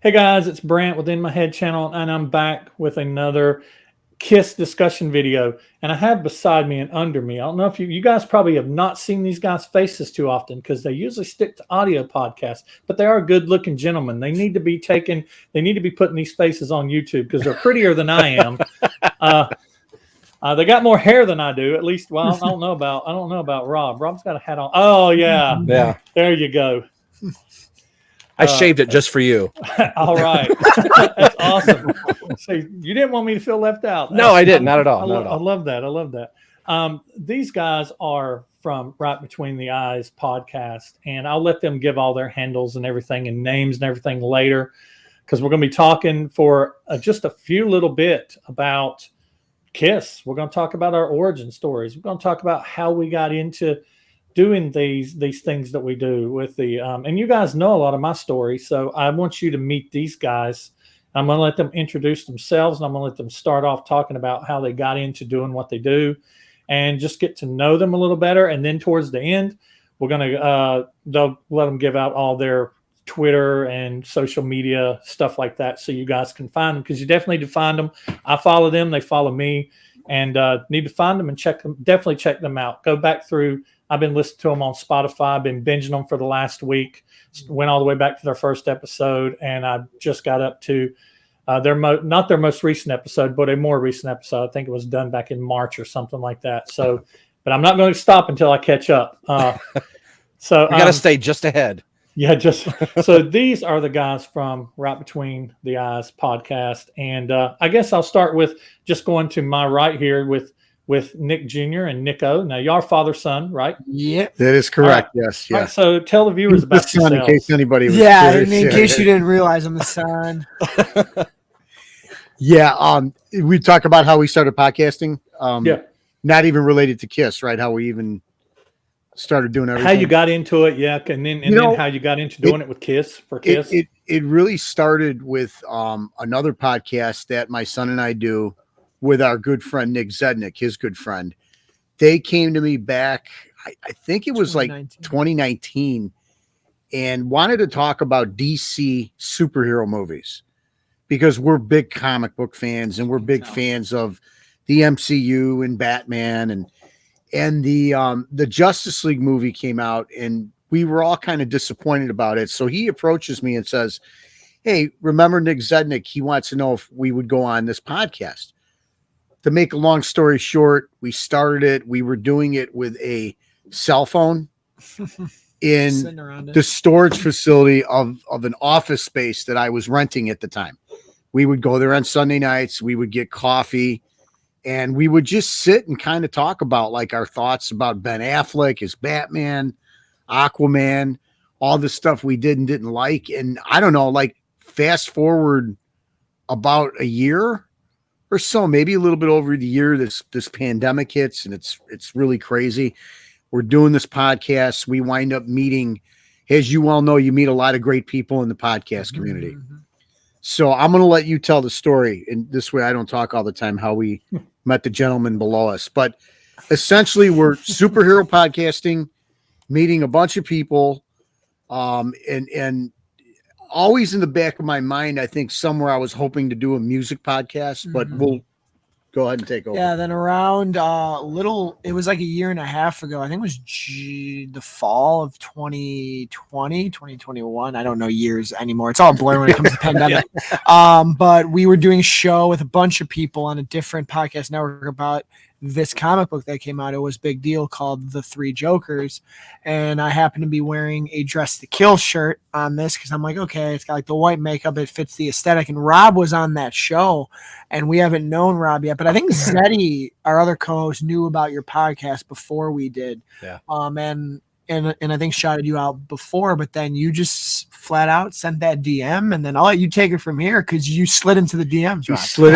Hey guys, it's Brent within my head channel, and I'm back with another Kiss discussion video. And I have beside me and under me, I don't know if you guys probably have not seen these guys' faces too often because they usually stick to audio podcasts, but they are good looking gentlemen. They need to be putting these faces on YouTube because they're prettier than I am. They got more hair than I do, at least. Well, I don't know about Rob. Rob's got a hat on. Oh yeah. Yeah. There you go. I shaved it just for you. All right. That's awesome. So you didn't want me to feel left out. No, I didn't. Not at all. I love that. These guys are from Right Between the Eyes podcast, and I'll let them give all their handles and everything and names and everything later because we're going to be talking for just a few little bit about Kiss. We're going to talk about our origin stories. We're going to talk about how we got into doing these things that we do with the and you guys know a lot of my story, so I want you to meet these guys. I'm going to let them introduce themselves, and I'm going to let them start off talking about how they got into doing what they do and just get to know them a little better. And then towards the end, we're going to they'll let them give out all their Twitter and social media stuff like that so you guys can find them, because you definitely need to find them. I follow them, they follow me, and need to find them and check them. Definitely check them out. Go back through. I've been listening to them on Spotify. I've been binging them for the last week. Went all the way back to their first episode, and I just got up to not their most recent episode, but a more recent episode. I think it was done back in March or something like that. So, but I'm not going to stop until I catch up. So you got to stay just ahead. Yeah, so these are the guys from Right Between the Eyes podcast, and I guess I'll start with just going to my right here with Nick Jr. and Nikko. Now, y'all are father-son, right? Yeah, that is correct. Right. Yes. Right, so tell the viewers about the son, in case anybody was curious. In case you didn't realize I'm the son. Yeah. We talk about how we started podcasting. Yeah. Not even related to Kiss, right? How we even started doing everything. How you got into it, yeah, and then how you got into doing it with Kiss. It really started with another podcast that my son and I do with our good friend Nick Zednick, his good friend. They came to me back, I think it was like 2019, and wanted to talk about DC superhero movies because we're big comic book fans and we're big fans of the MCU and Batman, and the Justice League movie came out, and we were all kind of disappointed about it. So he approaches me and says, "Hey, remember Nick Zednick? He wants to know if we would go on this podcast." To make a long story short, we started it. We were doing it with a cell phone in the storage facility of an office space that I was renting at the time. We would go there on Sunday nights. We would get coffee, and we would just sit and kind of talk about like our thoughts about Ben Affleck as Batman, Aquaman, all the stuff we did and didn't like. And I don't know, like fast forward about a year or so, maybe a little bit over the year, this pandemic hits, and it's really crazy. We're doing this podcast. We wind up meeting, as you well know, you meet a lot of great people in the podcast community. Mm-hmm. So I'm going to let you tell the story, and this way I don't talk all the time, how we met the gentleman below us. But essentially, we're superhero podcasting, meeting a bunch of people, and always in the back of my mind, I think somewhere I was hoping to do a music podcast, but we'll go ahead and take over. Yeah, then around it was like a year and a half ago. I think it was the fall of 2020, 2021. I don't know years anymore. It's all blur when it comes to pandemic. But we were doing a show with a bunch of people on a different podcast network about this comic book that came out. It was a big deal, called The Three Jokers, and I happened to be wearing a Dress to Kill shirt on this because I'm like, okay, it's got like the white makeup, it fits the aesthetic. And Rob was on that show, and we haven't known Rob yet, but I think Zeddy, our other co-host, knew about your podcast before we did. Yeah. And I think shouted you out before, but then you just flat out sent that DM, and then I'll let you take it from here because you slid into the DMs. Rob. I slid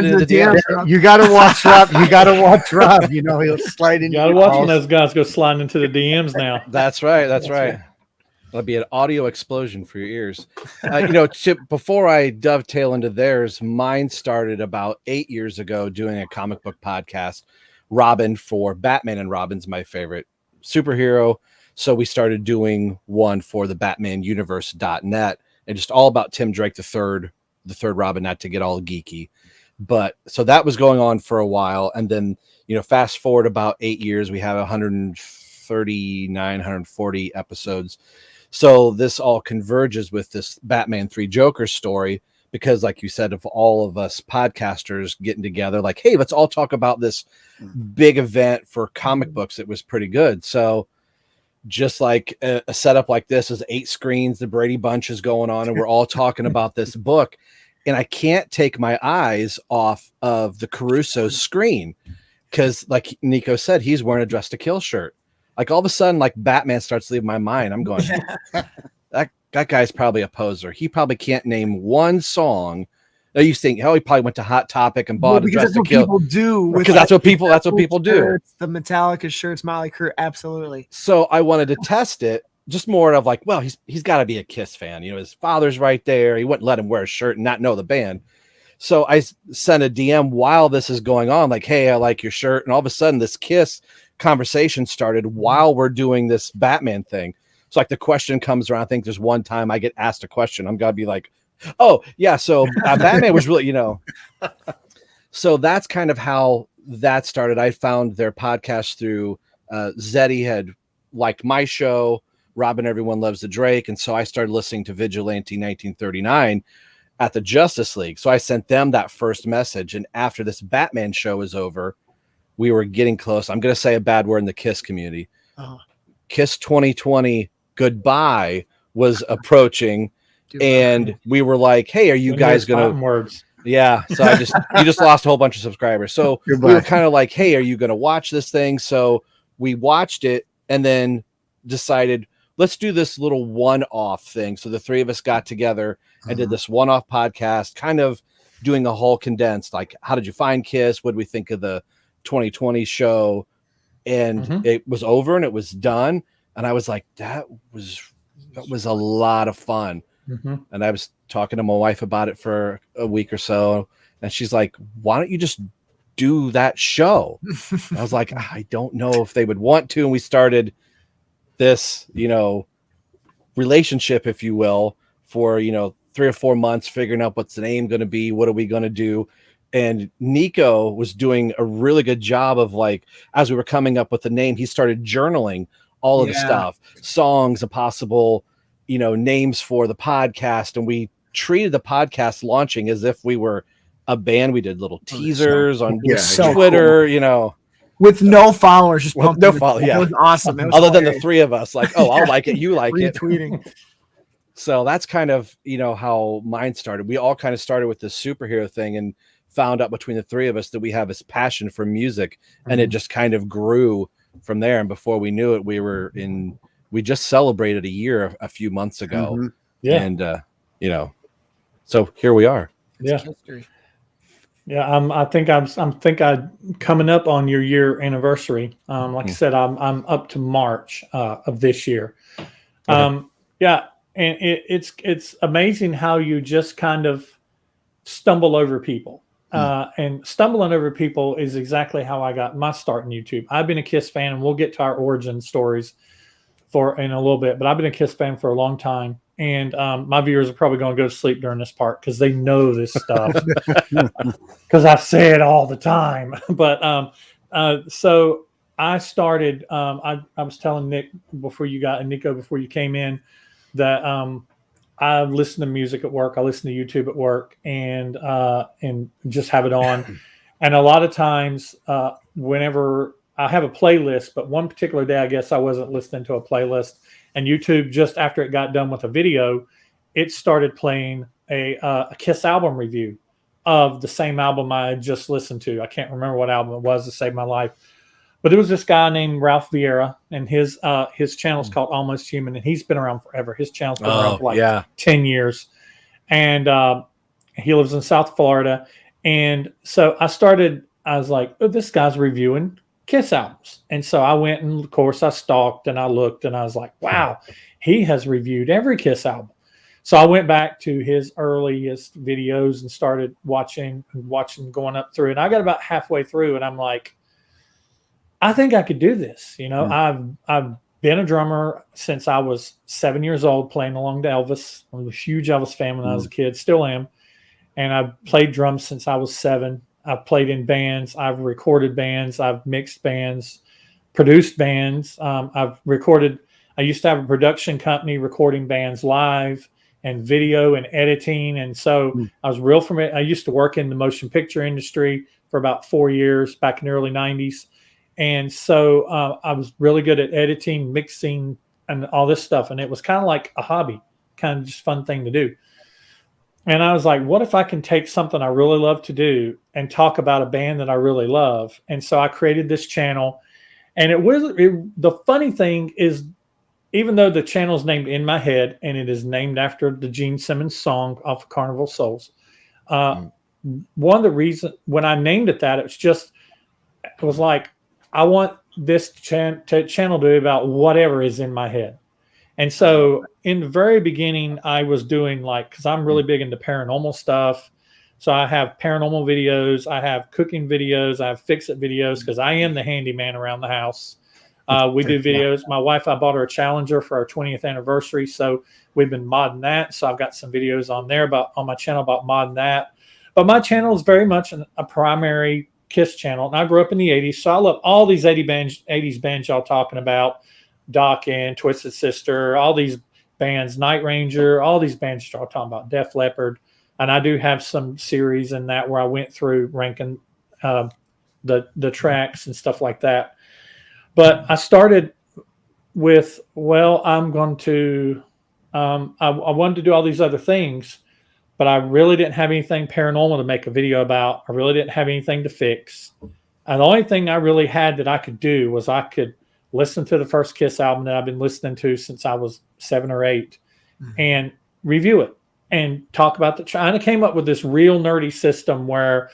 into the DMs. You got to watch Rob. You got to watch Rob. You know, he'll slide in. You got to watch when those guys go sliding into the DMs now. That's right. That's right. It'll be an audio explosion for your ears. Before I dovetail into theirs, mine started about 8 years ago doing a comic book podcast. Robin for Batman and Robin's my favorite superhero. So we started doing one for the BatmanUniverse.net and just all about Tim Drake, the third Robin, not to get all geeky. But so that was going on for a while. And then, fast forward about 8 years, we have 139, 140 episodes. So this all converges with this Batman 3 Joker story, because like you said, of all of us podcasters getting together, like, hey, let's all talk about this big event for comic books. It was pretty good. So just like a setup like this is 8 screens, the Brady Bunch is going on, and we're all talking about this book. And I can't take my eyes off of the Caruso screen, because like Nikko said, he's wearing a Dress to Kill shirt. Like all of a sudden, like Batman starts leaving my mind. I'm going, that guy's probably a poser. He probably can't name one song. Now you think, he probably went to Hot Topic and bought a Dress to Kill. People do, because that's what people do. The Metallica shirts, Motley Crue, absolutely. So I wanted to test it, just more of like, well, he's got to be a Kiss fan. His father's right there. He wouldn't let him wear a shirt and not know the band. So I sent a DM while this is going on, like, hey, I like your shirt. And all of a sudden this Kiss conversation started while we're doing this Batman thing. So like the question comes around. I think there's one time I get asked a question, I'm going to be like, oh yeah. So Batman was really, so that's kind of how that started. I found their podcast through Zeddy had liked my show, Robin Everyone Loves the Drake. And so I started listening to Vigilante 1939 at the Justice League. So I sent them that first message. And after this Batman show is over, we were getting close. I'm going to say a bad word in the Kiss community. Kiss 2020 goodbye was approaching. And we were like, hey, are you guys going to words? Yeah. So you just lost a whole bunch of subscribers. So we were kind of like, hey, are you going to watch this thing? So we watched it and then decided, let's do this little one-off thing. So the three of us got together and did this one-off podcast, kind of doing a whole condensed, like, how did you find Kiss? What did we think of the 2020 show? And it was over and it was done. And I was like, that was a lot of fun. And I was talking to my wife about it for a week or so. And she's like, why don't you just do that show? I was like, I don't know if they would want to. And we started this, relationship, if you will, for, 3 or 4 months, figuring out what's the name going to be. What are we going to do? And Nikko was doing a really good job of, like, as we were coming up with the name, he started journaling all of the stuff, songs, a possible, names for the podcast. And we treated the podcast launching as if we were a band. We did little teasers on Twitter, cool. With no followers, just with no followers. Yeah, it was awesome. It was other than the three of us, like, oh, I'll like it, you like it. Retweeting. So that's kind of, how mine started. We all kind of started with this superhero thing and found out between the three of us that we have this passion for music, and it just kind of grew from there. And before we knew it, we just celebrated a year a few months ago. Yeah. And, so here we are. It's history. Yeah, I think I'm coming up on your year anniversary. Like I said, I'm up to March of this year. Yeah, and it's amazing how you just kind of stumble over people. And stumbling over people is exactly how I got my start in YouTube. I've been a Kiss fan, and we'll get to our origin stories in a little bit. But I've been a Kiss fan for a long time. And my viewers are probably going to go to sleep during this part because they know this stuff because I say it all the time. But so I started. I was telling Nikko before you came in that I listen to music at work. I listen to YouTube at work and just have it on. And a lot of times, whenever I have a playlist, but one particular day, I guess I wasn't listening to a playlist. And YouTube, just after it got done with a video, it started playing a Kiss album review of the same album I had just listened to. I can't remember what album it was to save my life. But it was this guy named Ralph Vieira, and his channel is called Almost Human, and he's been around forever. His channel's been around for like 10 years. And he lives in South Florida. And so I was like, oh, this guy's reviewing Kiss albums. And so I went and, of course, I stalked and I looked and I was like, wow, he has reviewed every Kiss album. So I went back to his earliest videos and started watching, going up through. And I got about halfway through and I'm like, I think I could do this. I've been a drummer since I was 7 years old, playing along to Elvis. I was a huge Elvis fan when I was a kid, still am. And I've played drums since I was 7. I've played in bands. I've recorded bands. I've mixed bands, produced bands. I used to have a production company recording bands live and video and editing. And so I was real familiar. I used to work in the motion picture industry for about 4 years back in the early 90s. And so I was really good at editing, mixing, and all this stuff. And it was kind of like a hobby, kind of just fun thing to do. And I was like, what if I can take something I really love to do and talk about a band that I really love? And so I created this channel. And the funny thing is, even though the channel is named In My Head, and it is named after the Gene Simmons song off of Carnival Souls, one of the reasons when I named it that, it was like, I want this channel to be about whatever is in my head. And so in the very beginning, I was doing because I'm really big into paranormal stuff. So I have paranormal videos, I have cooking videos, I have fix-it videos, because I am the handyman around the house. We do videos. My wife, I bought her a Challenger for our 20th anniversary. So we've been modding that. So I've got some videos on my channel about modding that. But my channel is very much a primary Kiss channel. And I grew up in the 80s. So I love all these 80s bands y'all talking about. Dokken, Twisted Sister, all these bands, Night Ranger, all these bands y'all talking about, Def Leppard. And I do have some series in that where I went through ranking the tracks and stuff like that. But I started with, I'm going to, I wanted to do all these other things, but I really didn't have anything paranormal to make a video about. I really didn't have anything to fix. And the only thing I really had that I could do was I could listen to the first Kiss album that I've been listening to since I was 7 or 8 and review it and talk about the track. And I came up with this real nerdy system where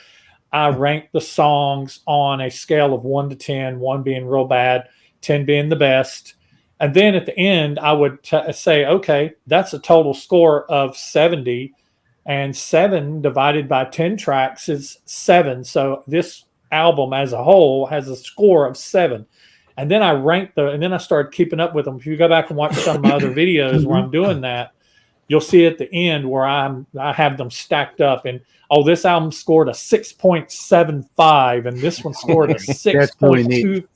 I ranked the songs on a scale of 1 to 10, 1 being real bad, 10 being the best. And then at the end, I would say, okay, that's a total score of 70, and 7 divided by 10 tracks is 7. So this album as a whole has a score of 7. And then I ranked and then I started keeping up with them. If you go back and watch some of my other videos where I'm doing that, you'll see at the end where I have them stacked up, and this album scored a 6.75 and this one scored a 6.25.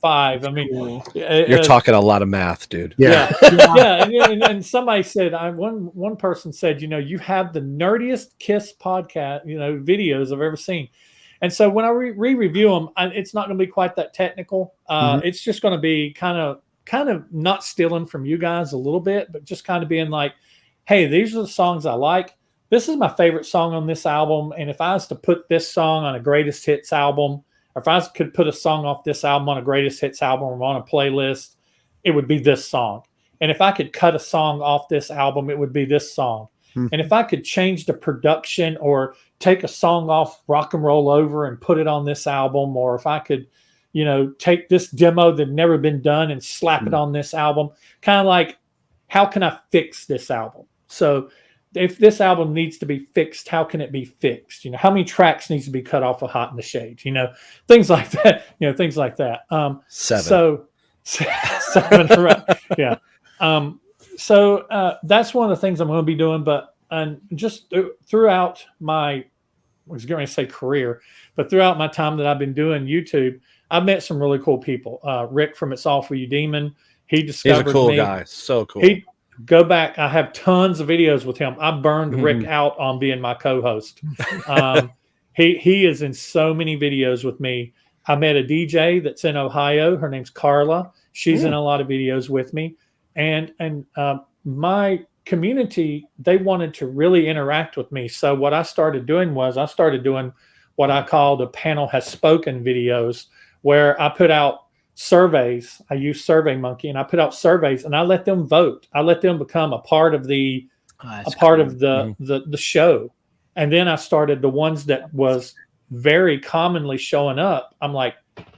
I mean, you're talking a lot of math, dude. Yeah. And somebody said, one person said, you have the nerdiest Kiss podcast, videos I've ever seen. And so when I re-review them, it's not going to be quite that technical. It's just going to be kind of not stealing from you guys a little bit, but just kind of being like, hey, these are the songs I like. This is my favorite song on this album. And if I was to put this song on a greatest hits album, or if I could put a song off this album on a greatest hits album or on a playlist, it would be this song. And if I could cut a song off this album, it would be this song. And if I could change the production or take a song off Rock and Roll Over and put it on this album, or if I could, take this demo that had never been done and slap it on this album, kind of like, how can I fix this album? So if this album needs to be fixed, how can it be fixed? How many tracks needs to be cut off of Hot in the Shade? Things like that. Things like that. 7. So 7, right? Yeah. So that's one of the things I'm going to be doing. But just throughout my, I was going to say career, but throughout my time that I've been doing YouTube, I've met some really cool people. Rick from It's All For You Demon. He's a cool guy. So cool. Go back. I have tons of videos with him. I burned Rick out on being my co-host. He is in so many videos with me. I met a DJ that's in Ohio. Her name's Carla. She's in a lot of videos with me. And my community, they wanted to really interact with me. So what I started doing was what I call the Panel Has Spoken videos, where I put out surveys. I use SurveyMonkey, and I put out surveys, and I let them vote. I let them become a part of the show. And then I started the ones that was very commonly showing up. I'm like,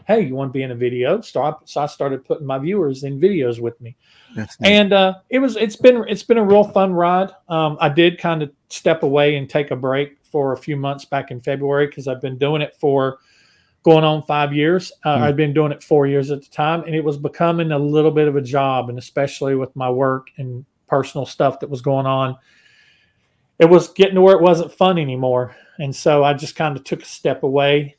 hey, you want to be in a video? So I started putting my viewers in videos with me. That's nice. And it's been a real fun ride. I did kind of step away and take a break for a few months back in February because I've been doing it for going on 5 years. I'd been doing it 4 years at the time, and it was becoming a little bit of a job, and especially with my work and personal stuff that was going on, it was getting to where it wasn't fun anymore. And so I just kind of took a step away.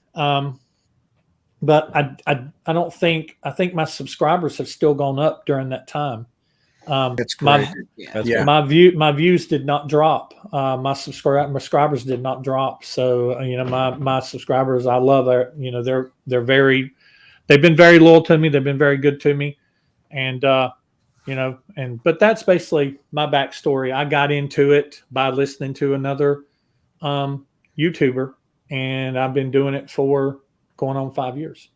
But I don't think, I think my subscribers have still gone up during that time. That's great. My views did not drop. My subscribers did not drop. So my subscribers, I love they're they've been very loyal to me. They've been very good to me, and but that's basically my backstory. I got into it by listening to another YouTuber, and I've been doing it for going on 5 years.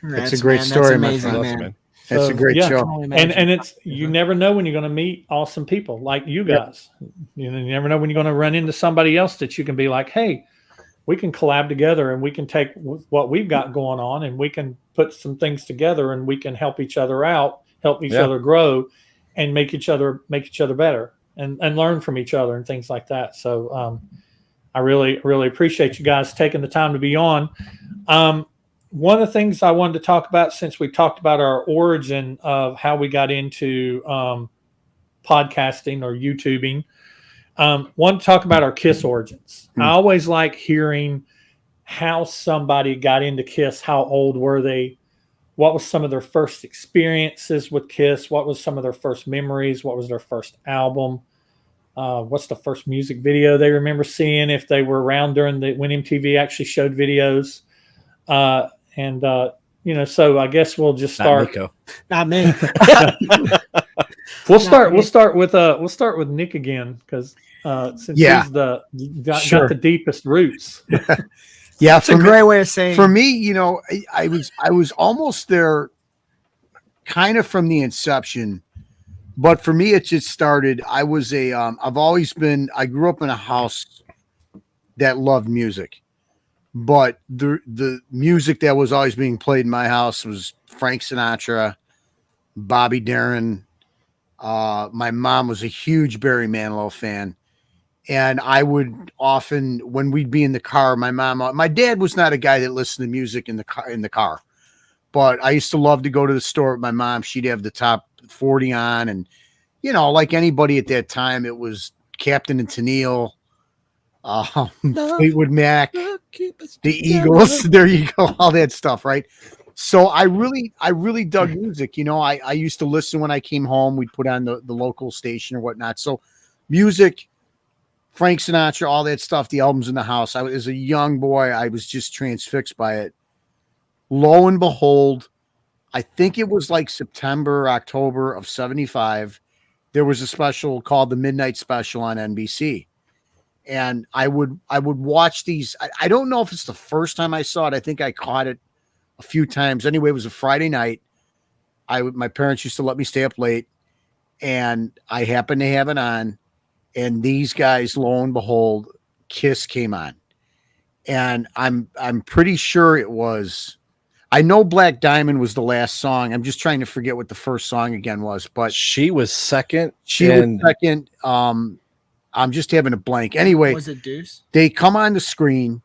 That's a great story, my friend. Awesome, man. That's a great show. And it's, you never know when you're going to meet awesome people like you guys. You never know when you're going to run into somebody else that you can be like, hey, we can collab together, and we can take what we've got going on, and we can put some things together, and we can help each other out, help each other grow, and make each other better, and learn from each other and things like that. So I really, really appreciate you guys taking the time to be on. One of the things I wanted to talk about, since we talked about our origin of how we got into podcasting or YouTubing, want to talk about our KISS origins. I always like hearing how somebody got into KISS. How old were they? What was some of their first experiences with KISS? What was some of their first memories? What was their first album? What's the first music video they remember seeing, if they were around during when MTV actually showed videos? So I guess we'll just start. Not me. We'll start with Nick again, because since he's got the deepest roots. Yeah, it's a great way of saying. For me, I was almost there, kind of from the inception, but for me, it just started. I was I grew up in a house that loved music. But the music that was always being played in my house was Frank Sinatra, Bobby Darin. My mom was a huge Barry Manilow fan. And I would often, when we'd be in the car, my dad was not a guy that listened to music in the car. But I used to love to go to the store with my mom. She'd have the top 40 on. And, like anybody at that time, it was Captain and Tennille, Fleetwood Mac, the Eagles. There you go, all that stuff, right? So I really dug music. I used to listen when I came home. We'd put on the local station or whatnot. So music, Frank Sinatra, all that stuff, the albums in the house. As a young boy, I was just transfixed by it. Lo and behold, I think it was like September, October of 75. There was a special called the Midnight Special on NBC. And I would watch these. I don't know if it's the first time I saw it. I think I caught it a few times. Anyway, it was a Friday night. My parents used to let me stay up late, and I happened to have it on. And these guys, lo and behold, KISS came on. And I'm pretty sure it was. I know Black Diamond was the last song. I'm just trying to forget what the first song again was. But she was second. Was second. I'm just having a blank. Anyway, was it Deuce? They come on the screen,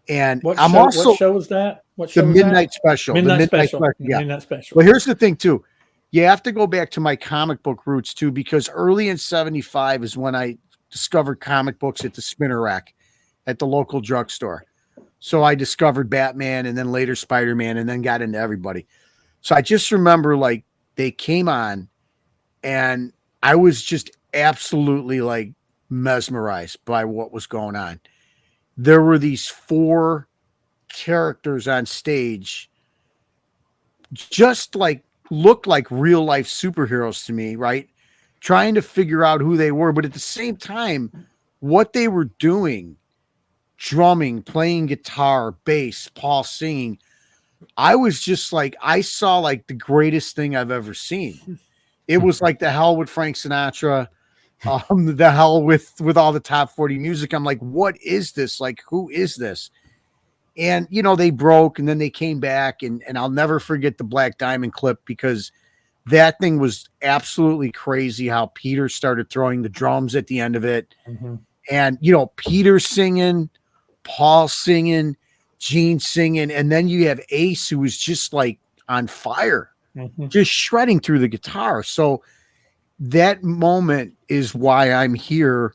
and what show was that? What show the was Midnight that? Special. Midnight Special. Yeah. Midnight Special. Well, here's the thing too. You have to go back to my comic book roots too, because early in 75 is when I discovered comic books at the spinner rack at the local drugstore. So I discovered Batman, and then later Spider-Man, and then got into everybody. So I just remember, like, they came on, and I was just absolutely like mesmerized by what was going on. There were these 4 characters on stage, just like looked like real life superheroes to me, right? Trying to figure out who they were, but at the same time, what they were doing, drumming, playing guitar, bass, Paul singing, I was just like, I saw like the greatest thing I've ever seen. It was like the hell with Frank Sinatra, the hell with all the top 40 music. I'm like, what is this? Like, who is this? And, they broke, and then they came back, and I'll never forget the Black Diamond clip, because that thing was absolutely crazy how Peter started throwing the drums at the end of it. Mm-hmm. And, Peter singing, Paul singing, Gene singing, and then you have Ace, who was just like on fire, just shredding through the guitar. So that moment is why I'm here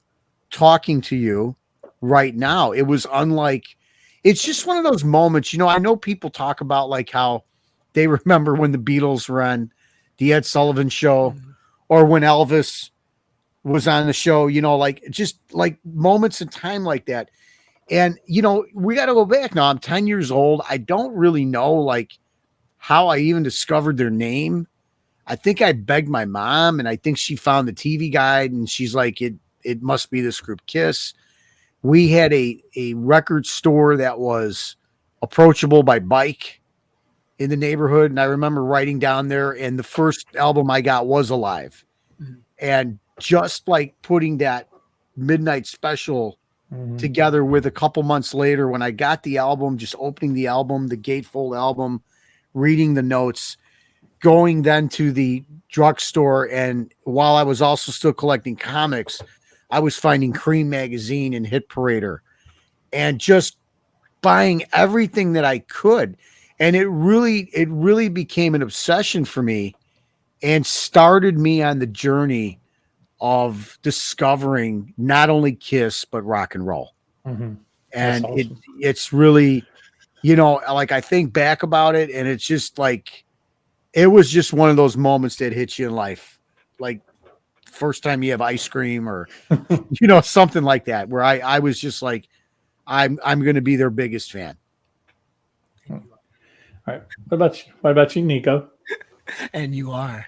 talking to you right now. It was unlike, it's just one of those moments, you know, I know people talk about like how they remember when the Beatles were on the Ed Sullivan Show or when Elvis was on the show, you know, like just like moments in time like that. And, you know, we got to go back now. I'm 10 years old. I don't really know like how I even discovered their name. I think I begged my mom, and I think she found the TV guide, and she's like, it must be this group Kiss. We had a record store that was approachable by bike in the neighborhood. And I remember writing down there, and the first album I got was Alive. And just like putting that midnight special together with a couple months later, when I got the album, just opening the album, the gatefold album, reading the notes, going then to the drugstore. And while I was also still collecting comics, I was finding Cream magazine and Hit Parader and just buying everything that I could. And it really became an obsession for me and started me on the journey of discovering not only Kiss, but rock and roll. And awesome. It's really, you know, like I think back about it, and it's just like, it was just one of those moments that hits you in life. Like first time you have ice cream or, you know, something like that, where I was just like, I'm going to be their biggest fan. All right. What about you, Nikko? And you are.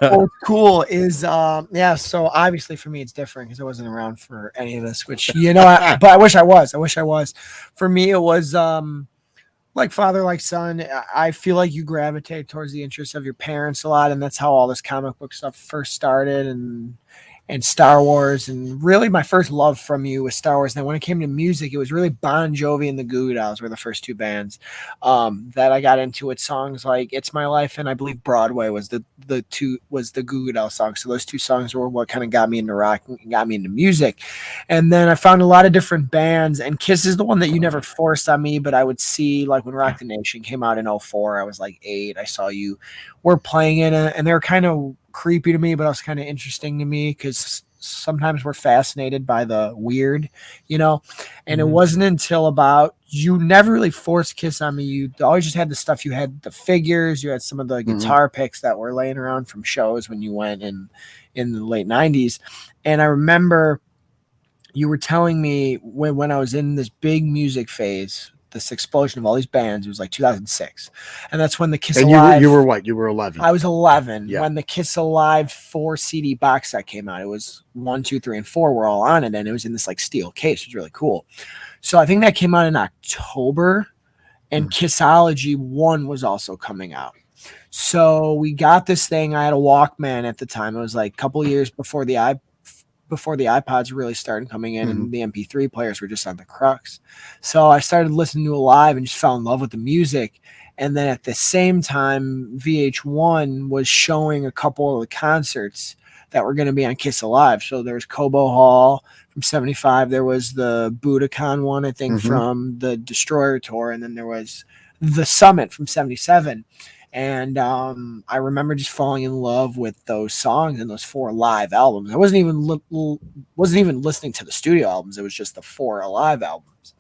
What's cool is, so obviously for me, it's different because I wasn't around for any of this, which, you know, but I wish I was. For me, it was, like father, like son. I feel like you gravitate towards the interests of your parents a lot, and that's how all this comic book stuff first started, and Star Wars. And really my first love from you was Star Wars. And then when it came to music, it was really Bon Jovi and the Goo Goo Dolls were the first two bands that I got into with songs like It's My Life, and I believe Broadway was the Goo Goo Dolls songs. So those two songs were what kind of got me into rock and got me into music. And then I found a lot of different bands, and Kiss is the one that you never forced on me, but I would see like when Rock the Nation came out in 2004, I was like 8. I saw you were playing it, and they were kind of creepy to me, but also kind of interesting to me because sometimes we're fascinated by the weird, you know. And it wasn't until about, you never really forced Kiss on me. You always just had the stuff. You had the figures, you had some of the guitar picks that were laying around from shows when you went in the late 90s. And I remember you were telling me when I was in this big music phase, this explosion of all these bands, it was like 2006, and that's when the Kiss Alive. You were what? You were 11. I was 11 when the Kiss Alive 4 CD box set came out. It was 1, 2, 3, and 4 were all on it, and it was in this like steel case. It was really cool. So I think that came out in October, and Kissology 1 was also coming out. So we got this thing. I had a Walkman at the time. It was like a couple of years before the iPods really started coming in, and the MP3 players were just on the crux. So I started listening to Alive and just fell in love with the music. And then at the same time, VH1 was showing a couple of the concerts that were going to be on Kiss Alive. So there's Cobo Hall from 75. There was the Budokan one, I think, from the Destroyer tour. And then there was the Summit from 77. And I remember just falling in love with those songs and those 4 live albums. I wasn't even listening to the studio albums. It was just the 4 Alive albums.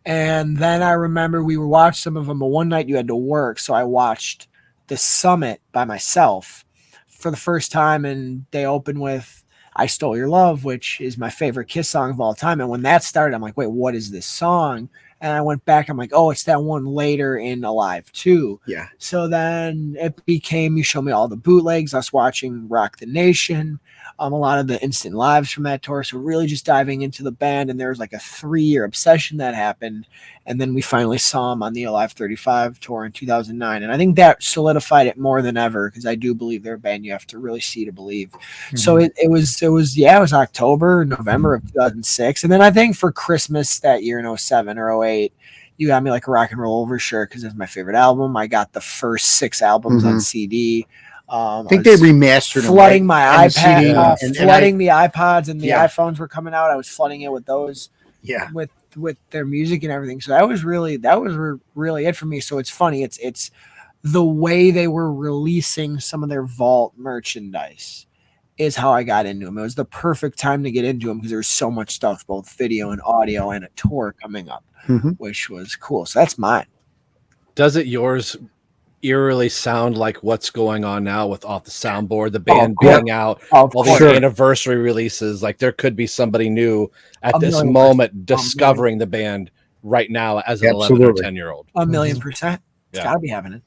And then I remember we were watching some of them, but one night you had to work, so I watched the Summit by myself for the first time, and they opened with I Stole Your Love, which is my favorite Kiss song of all time. And when that started, I'm like, wait, what is this song? And I went back, I'm like, oh, it's that one later in Alive 2. Yeah. So then it became, you show me all the bootlegs, us watching Rock the Nation, a lot of the instant lives from that tour. So really just diving into the band. And there was like a 3-year obsession that happened. And then we finally saw them on the Alive 35 tour in 2009. And I think that solidified it more than ever, because I do believe they're a band you have to really see to believe. So it was October, November of 2006. And then I think for Christmas that year in 07 or 08, you got me like a Rock and Roll Overture because it's my favorite album. I got the first 6 albums on CD. I think they remastered flooding my iPad, flooding the iPods and the iPhones were coming out. I was flooding it with those. Yeah. With with their music and everything. So that was really it for me. So it's funny. It's the way they were releasing some of their vault merchandise is how I got into them. It was the perfect time to get into them because there's so much stuff, both video and audio, and a tour coming up, which was cool. So that's mine. Does it yours eerily sound like what's going on now with Off the Soundboard, the band being out, all these anniversary releases? Like there could be somebody new at this moment discovering the band right now as an 11 or 10-year-old. 1,000,000%. It's got to be happening.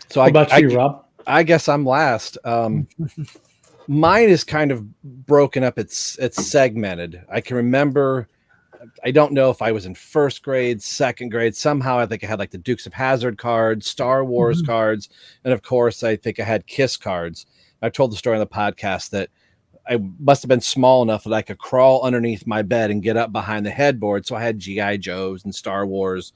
So what about you, Rob? I guess I'm last. Mine is kind of broken up. It's segmented. I can remember, I don't know if I was in first grade, second grade. Somehow I think I had like the Dukes of Hazzard cards, Star Wars cards, and of course I think I had Kiss cards. I've told the story on the podcast that I must have been small enough that I could crawl underneath my bed and get up behind the headboard. So I had G.I. Joes and Star Wars,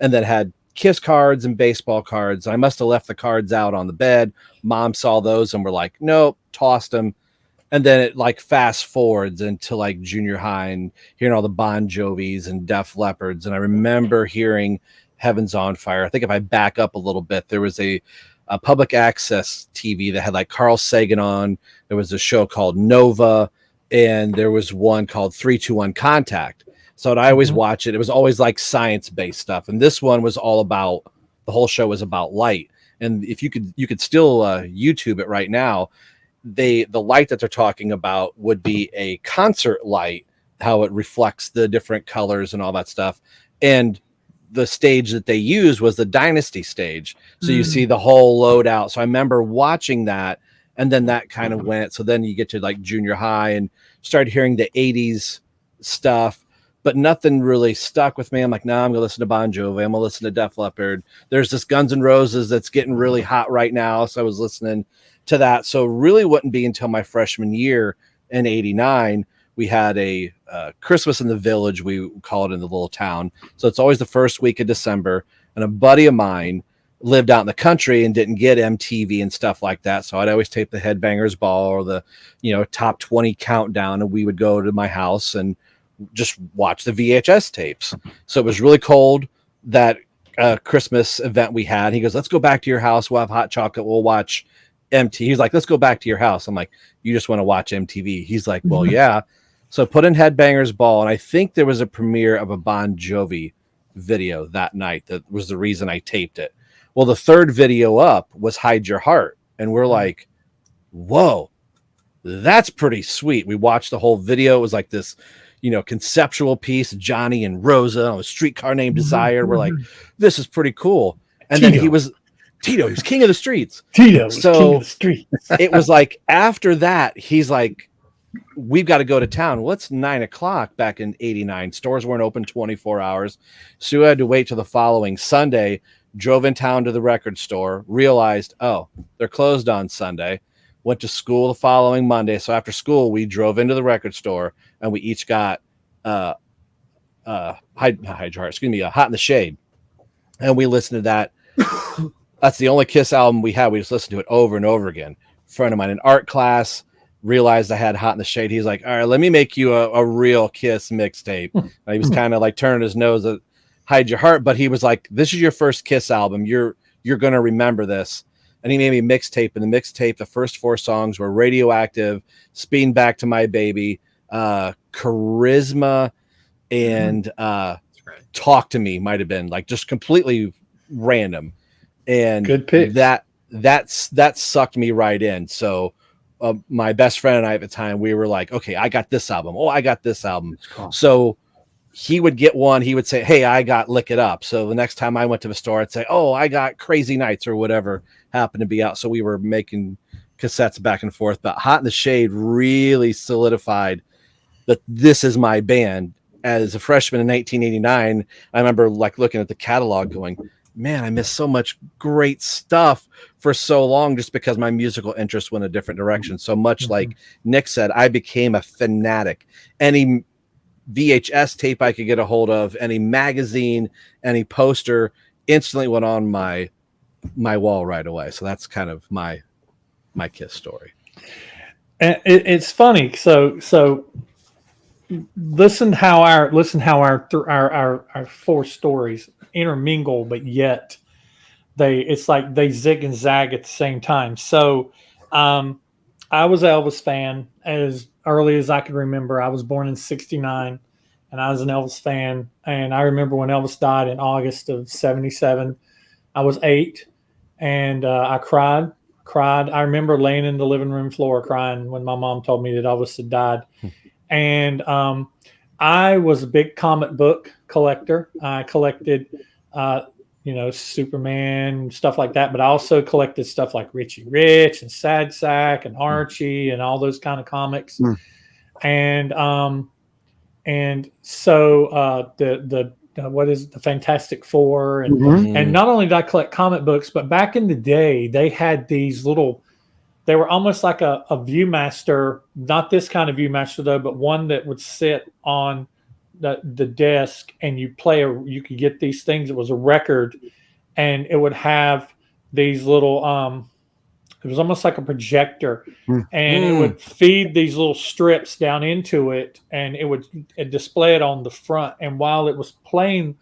and then had Kiss cards and baseball cards. I must have left the cards out on the bed. Mom saw those and were like, nope, tossed them. And then it like fast forwards into like junior high and hearing all the Bon Jovis and Def Leppards. And I remember hearing Heaven's on Fire. I think if I back up a little bit, there was a public access TV that had like Carl Sagan on. There was a show called Nova, and there was one called 321 Contact. So I always watch it. It was always like science-based stuff. And this one was all about, the whole show was about light. And if you could still YouTube it right now. The light that they're talking about would be a concert light, how it reflects the different colors and all that stuff. And the stage that they used was the Dynasty stage. So you see the whole load out. So I remember watching that, and then that kind of went. So then you get to like junior high and start hearing the 80s stuff. But nothing really stuck with me. I'm like, nah, I'm going to listen to Bon Jovi. I'm going to listen to Def Leppard. There's this Guns N' Roses that's getting really hot right now. So I was listening to that. So really wouldn't be until my freshman year in 89, we had a Christmas in the Village, we call it, in the little town. So it's always the first week of December. And a buddy of mine lived out in the country and didn't get MTV and stuff like that. So I'd always tape the Headbangers Ball or the, top 20 countdown. And we would go to my house and just watch the VHS tapes. So it was really cold that Christmas event we had. He goes, let's go back to your house. We'll have hot chocolate. We'll watch MTV. He's like, let's go back to your house. I'm like, you just want to watch MTV? He's like, well, yeah. So I put in Headbangers Ball, and I think there was a premiere of a Bon Jovi video that night. That was the reason I taped it. Well, the third video up was Hide Your Heart. And we're like, whoa, that's pretty sweet. We watched the whole video. It was like this, conceptual piece, Johnny and Rosa on a streetcar named Desire. We're like, this is pretty cool. And then he was king of the streets. Tito was king of the streets. It was like, after that, he's like, we've got to go to town. Well, it's 9:00 back in 89. Stores weren't open 24 hours. So we had to wait till the following Sunday, drove in town to the record store, realized, oh, they're closed on Sunday. Went to school the following Monday. So after school, we drove into the record store and we each got Hide Your Heart, Hot in the Shade. And we listened to that. That's the only Kiss album we had. We just listened to it over and over again. A friend of mine in art class realized I had Hot in the Shade. He's like, all right, let me make you a real Kiss mixtape. He was kind of like turning his nose at Hide Your Heart, but he was like, this is your first Kiss album. You're going to remember this. And he made me a mixtape. And the mixtape, the first 4 songs were Radioactive, Speeding Back to My Baby, Charisma, and Talk to Me might have been like just completely random. And good pick. That sucked me right in. So my best friend and I at the time, we were like, okay, I got this album. Oh, I got this album. Cool. So he would get one. He would say, hey, I got Lick It Up. So the next time I went to the store, I'd say, oh, I got Crazy Nights or whatever happened to be out. So we were making cassettes back and forth. But Hot in the Shade really solidified that this is my band. As a freshman in 1989, I remember like looking at the catalog going, man, I missed so much great stuff for so long just because my musical interest went a different direction. So much like Nick said, I became a fanatic. Any VHS tape I could get a hold of, any magazine, any poster, instantly went on my wall right away. So that's kind of my Kiss story. And it's funny. So listen how our four stories intermingle, but yet it's like they zig and zag at the same time. So I was an Elvis fan as early as I can remember. I was born in '69, and I was an Elvis fan. And I remember when Elvis died in August of '77. I was 8, and I cried. I remember laying in the living room floor crying when my mom told me that Elvis had died. And I was a big comic book collector. I collected, Superman, stuff like that. But I also collected stuff like Richie Rich and Sad Sack and Archie and all those kind of comics. And so the what is it, the Fantastic Four, and not only did I collect comic books, but back in the day they had these little. They were almost like a Viewmaster, not this kind of Viewmaster though, but one that would sit on the desk, and you could get these things. It was a record, and it would have these little. It was almost like a projector, and it would feed these little strips down into it, and it would display it on the front. And while it was playing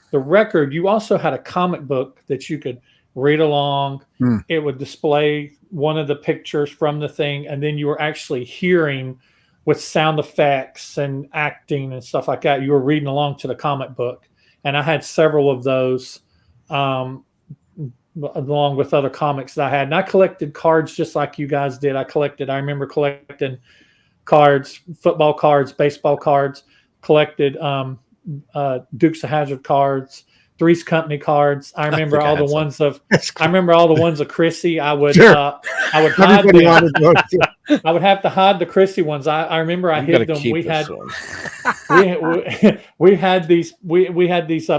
the record, you also had a comic book that you could read along. It would display one of the pictures from the thing, and then you were actually hearing with sound effects and acting and stuff like that. You were reading along to the comic book, and I had several of those along with other comics that I had. And I collected cards just like you guys did. I remember collecting cards, football cards, baseball cards, collected Dukes of Hazzard cards, Three's Company cards. I remember all the ones of Chrissy. I would hide them. I would have to hide the Chrissy ones. I remember I hid them. We had these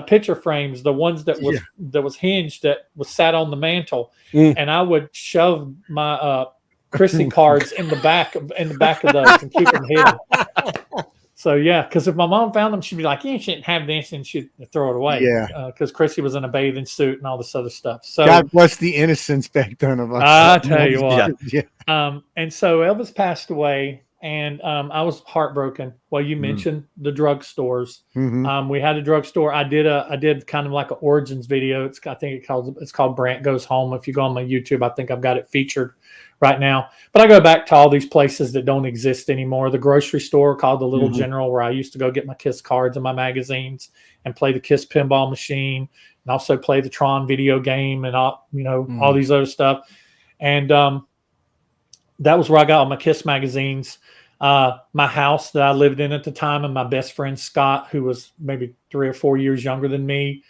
picture frames, the ones that was hinged, that was sat on the mantle, and I would shove my Chrissy cards in the back of those and keep them hidden. So yeah, because if my mom found them, she'd be like, "You shouldn't have this," and she'd throw it away. Yeah, because Chrissy was in a bathing suit and all this other stuff. So God bless the innocence back then of us. I tell you what. Yeah. And so Elvis passed away, and I was heartbroken. Well, you mentioned the drugstores. We had a drugstore. I did kind of like an origins video. It's called Brent Goes Home. If you go on my YouTube, I think I've got it featured right now. But I go back to all these places that don't exist anymore. The grocery store called the Little General, where I used to go get my Kiss cards and my magazines and play the Kiss pinball machine, and also play the Tron video game and all these other stuff. And that was where I got all my Kiss magazines. My house that I lived in at the time, and my best friend Scott, who was maybe 3 or 4 years younger than me,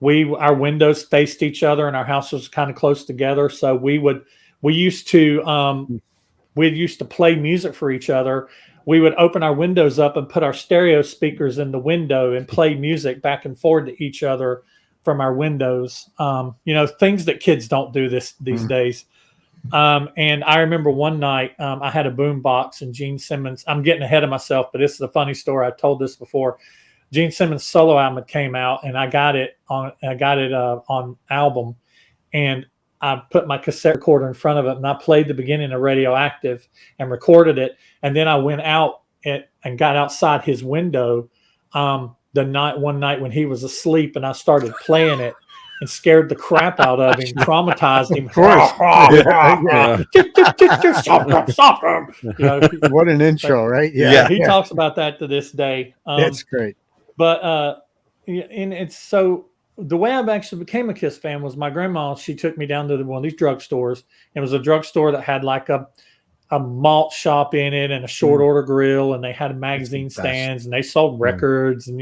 our windows faced each other, and our house was kind of close together. So we used to play music for each other. We would open our windows up and put our stereo speakers in the window and play music back and forth to each other from our windows. Things that kids don't do these days. And I remember one night I had a boom box, and Gene Simmons. I'm getting ahead of myself, but this is a funny story. I told this before. Gene Simmons' solo album came out, and I got it on album, and I put my cassette recorder in front of it, and I played the beginning of Radioactive and recorded it. And then I went out and got outside his window one night when he was asleep, and I started playing it and scared the crap out of him, traumatized him. Stop him. What an intro, right? Yeah. He talks about that to this day. That's great. But and it's so. The way I actually became a Kiss fan was my grandma. She took me down to one of these drugstores. It was a drugstore that had like a malt shop in it and a short order grill, and they had magazine stands, and they sold records, and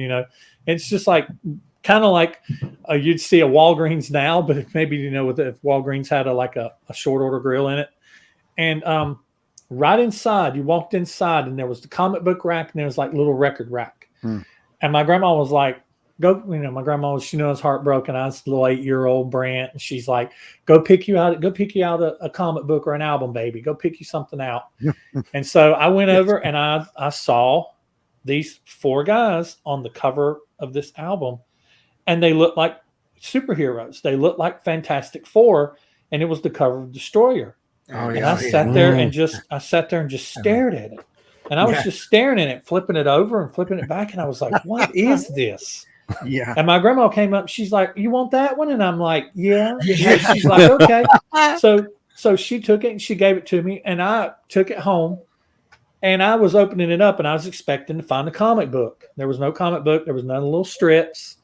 it's just like kind of like you'd see a Walgreens now, but maybe if Walgreens had a short order grill in it. And right inside, you walked inside, and there was the comic book rack, and there was like little record rack. And my grandma was like, my grandma was, she was heartbroken. I was a little 8-year-old Brent, and she's like, go pick you out a comic book or an album, baby. Go pick you something out. And so I went over, and I saw these 4 guys on the cover of this album, and they looked like superheroes. They looked like Fantastic Four, and it was the cover of Destroyer. I sat there and just stared at it. And I was just staring at it, flipping it over and flipping it back. And I was like, what is this? Yeah. And my grandma came up. She's like, you want that one? And I'm like, yeah. Yeah. She's like, okay. So she took it and she gave it to me. And I took it home. And I was opening it up and I was expecting to find a comic book. There was no comic book. There was none of the little strips.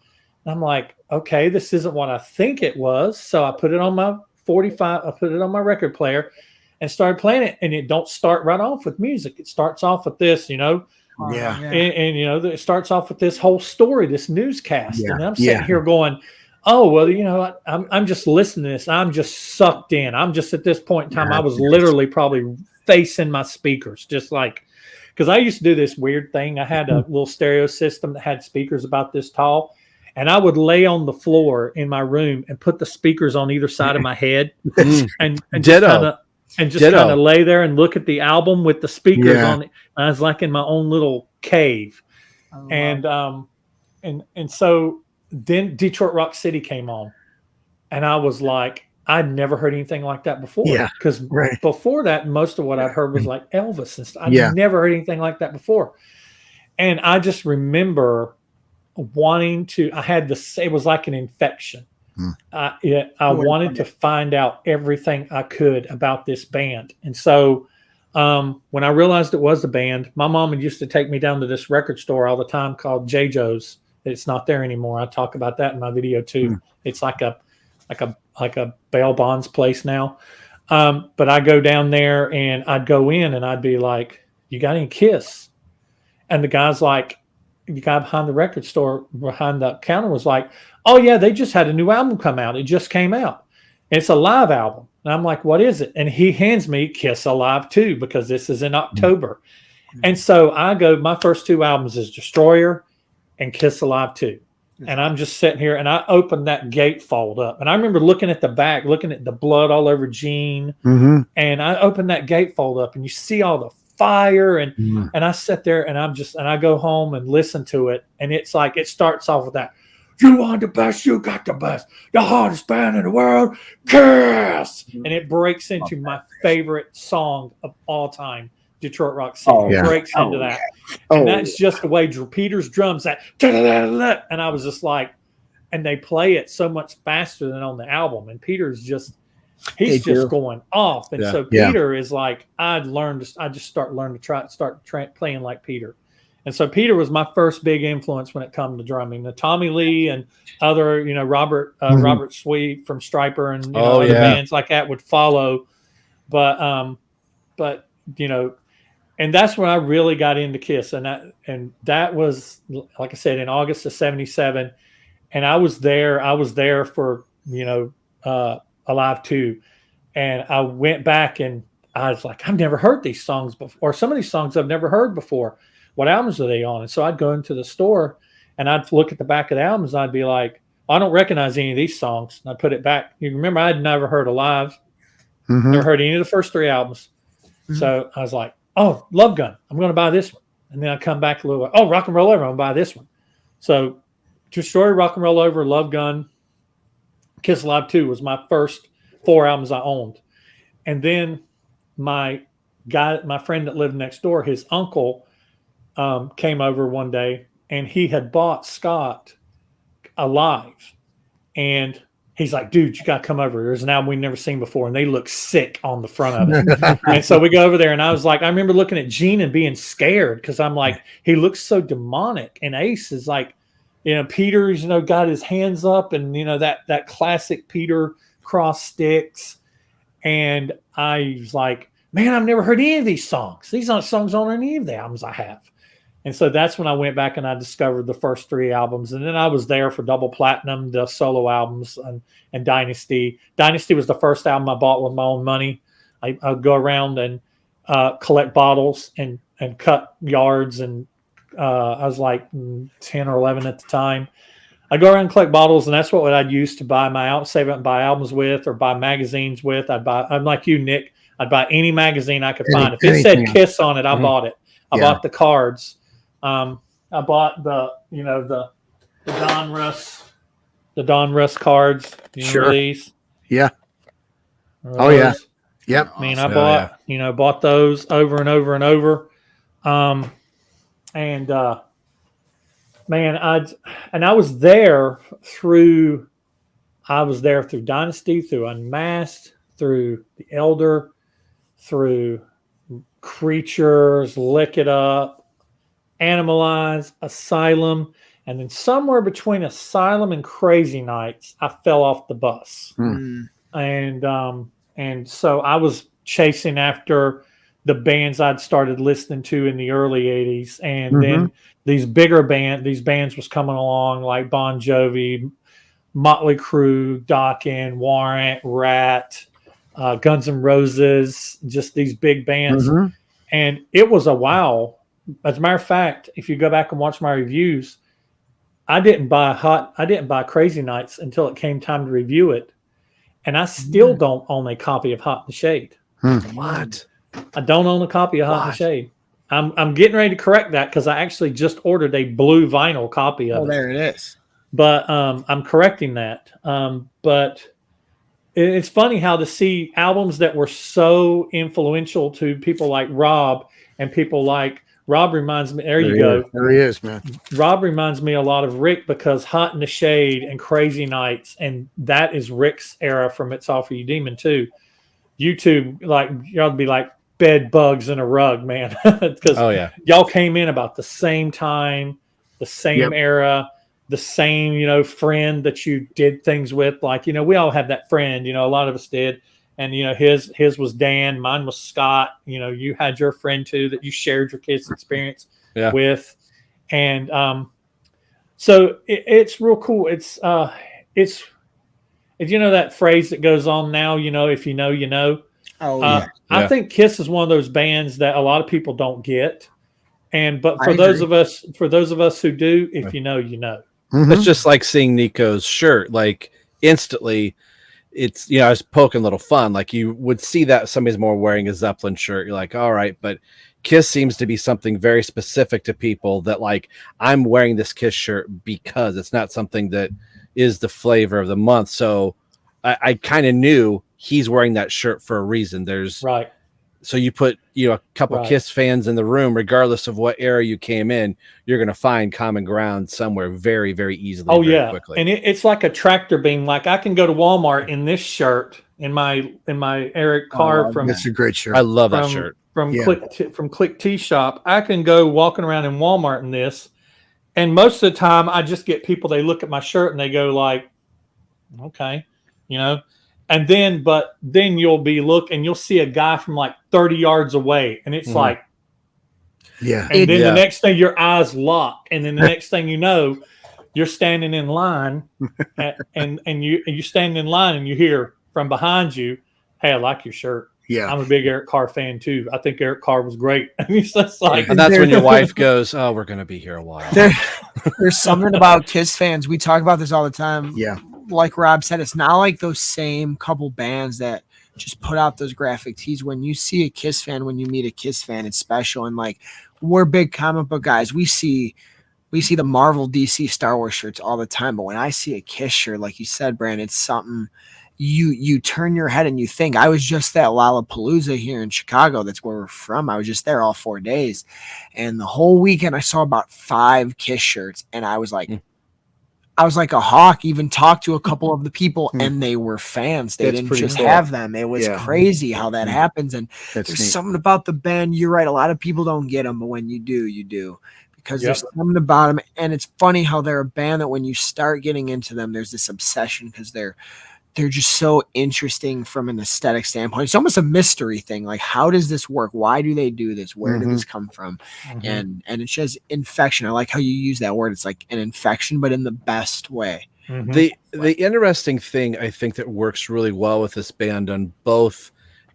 And I'm like, okay, this isn't what I think it was. So I put it on my 45. I put it on my record player and started playing it. And it don't start right off with music. It starts off with this, Yeah. and it starts off with this whole story, this newscast. Yeah. And I'm sitting here going, oh, well, I'm just listening to this. I'm just sucked in. I'm just at this point in time, I was literally probably facing my speakers, just like, because I used to do this weird thing. I had a little stereo system that had speakers about this tall, and I would lay on the floor in my room and put the speakers on either side of my head and just kind of lay there and look at the album with the speakers on it. I was like in my own little cave. And so then Detroit Rock City came on, and I was like, I'd never heard anything like that before. Yeah, because before that, most of what I'd heard was like Elvis and stuff. I'd never heard anything like that before. And I just remember wanting to, it was like an infection. I wanted to find out everything I could about this band. And so when I realized it was a band, my mom used to take me down to this record store all the time called J. Joe's. It's not there anymore. I talk about that in my video too. It's like a bail bonds place now. But I go down there and I'd go in and I'd be like, you got any Kiss? And the guy's like, the guy behind the record store, behind the counter was like, oh yeah, they just had a new album come out. It just came out. It's a live album. And I'm like, what is it? And he hands me Kiss Alive 2 because this is in October. And so I go, my first two albums is Destroyer and Kiss Alive 2. And I'm just sitting here and I opened that gatefold up. And I remember looking at the back, looking at the blood all over Gene. And I opened that gatefold up and you see all the fire. And I sit there and I go home and listen to it. And it's like, it starts off with that. You want the best, you got the best. The hardest band in the world, Kiss. And it breaks into my favorite song of all time. Detroit Rock City breaks into that. And that's just the way Peter's drums, that, and I was just like, and they play it so much faster than on the album. And Peter's just, he's just going off. And so Peter is like, I just start playing like Peter. And so Peter was my first big influence when it comes to drumming. The Tommy Lee and other, Robert Sweet from Stryper and other bands like that would follow. But and that's when I really got into Kiss. And that was, like I said, in August of 77. And I was there for, Alive 2. And I went back and I was like, I've never heard these songs before. Or some of these songs I've never heard before. What albums are they on? And so I'd go into the store and I'd look at the back of the albums. And I'd be like, I don't recognize any of these songs. And I'd put it back. You remember, I'd never heard Alive. Never heard any of the first three albums. So I was like, oh, Love Gun. I'm going to buy this one. And then I come back a little bit. Oh, Rock and Roll Over. I'm going to buy this one. So Destroyer, Rock and Roll Over, Love Gun, Kiss Alive 2 was my first 4 albums I owned. And then my friend that lived next door, his uncle came over one day and he had bought Scott Alive. And he's like, dude, you got to come over. There's an album we've never seen before. And they look sick on the front of it. And so we go over there and I was like, I remember looking at Gene and being scared because I'm like, he looks so demonic. And Ace is like, Peter's, got his hands up and, that classic Peter cross sticks. And I was like, man, I've never heard any of these songs. These aren't songs on any of the albums I have. And so that's when I went back and I discovered the first 3 albums. And then I was there for Double Platinum, the solo albums, and Dynasty. Dynasty was the first album I bought with my own money. I would go around and collect bottles and cut yards. And I was like 10 or 11 at the time. I'd go around and collect bottles, and that's what I'd use to buy my albums, save it and buy albums with or buy magazines with. I'm like you, Nick. I'd buy any magazine I could find. If it said Kiss on it, I bought it. I bought the cards. I bought the Don Russ cards. You remember these? Yeah. Those? Oh yeah. Yep. I mean, I bought those over and over and over. And man, I was there through Dynasty, through Unmasked, through The Elder, through Creatures, Lick It Up, Animalize, Asylum, and then somewhere between Asylum and Crazy Nights, I fell off the bus. And so I was chasing after the bands I'd started listening to in the early 80s, and then these bands was coming along like Bon Jovi, Motley Crue, Dokken, Warrant, Rat, Guns N' Roses, just these big bands. And it was a wow. As a matter of fact, if you go back and watch my reviews, I didn't buy Crazy Nights until it came time to review it. And I still don't own a copy of Hot in the Shade. What? I don't own a copy of Hot in the Shade. I'm getting ready to correct that because I actually just ordered a blue vinyl copy of it. Oh, there it is. But I'm correcting that. But it's funny how to see albums that were so influential to people like Rob and people like Rob reminds me. There you go. There he is, man. Rob reminds me a lot of Rick because Hot in the Shade and Crazy Nights, and that is Rick's era from It's All For You Demon too. YouTube, like y'all be like bed bugs in a rug, man. Because y'all came in about the same time, the same era, the same, friend that you did things with. Like, we all had that friend, a lot of us did. And, his was Dan, mine was Scott. You had your friend too that you shared your kids' experience with. And so it's real cool. It's that phrase that goes on now, if you know, you know. I think Kiss is one of those bands that a lot of people don't get. But for those of us who do, if you know, you know. It's just like seeing Nikko's shirt, like instantly. It's, I was poking a little fun. Like you would see that somebody's more wearing a Zeppelin shirt. You're like, all right, but Kiss seems to be something very specific to people that like, I'm wearing this Kiss shirt because it's not something that is the flavor of the month. So I kind of knew he's wearing that shirt for a reason. There's right. So you put, a couple Kiss fans in the room, regardless of what era you came in, you're going to find common ground somewhere very, very easily. Oh, very yeah. quickly. And it's like a tractor beam. Like I can go to Walmart in this shirt in my Eric Carr from. That's a great shirt. I love that shirt. From Click Tea Shop. I can go walking around in Walmart in this. And most of the time I just get people, they look at my shirt and they go like, okay, And then you'll see a guy from like 30 yards away, and it's like, And then the next thing your eyes lock, and then the next thing you know, you're standing in line, and you stand in line, and you hear from behind you, "Hey, I like your shirt. Yeah, I'm a big Eric Carr fan too. I think Eric Carr was great." And it's just like, and that's when your wife goes, "Oh, we're gonna be here a while." There's something about Kiss fans. We talk about this all the time. Yeah. Like Rob said, it's not like those same couple bands that just put out those graphic tees. When you see a Kiss fan, when you meet a Kiss fan, it's special. And like, we're big comic book guys. We see the Marvel, DC, Star Wars shirts all the time. But when I see a Kiss shirt, like you said, Brent, it's something you turn your head and you think. I was just at Lollapalooza here in Chicago. That's where we're from. I was just there all 4 days. And the whole weekend, I saw about 5 Kiss shirts. And I was like, I was like a hawk, even talked to a couple of the people and they were fans. They didn't just have them. It was crazy how that happens. And there's something about the band. You're right. A lot of people don't get them, but when you do, you do. Because there's something about them. And it's funny how they're a band that when you start getting into them, there's this obsession because they're just so interesting from an aesthetic standpoint. It's almost a mystery thing. Like, how does this work? Why do they do this? Where did this come from? And it's just infection. I like how you use that word. It's like an infection, but in the best way. The interesting thing I think that works really well with this band on both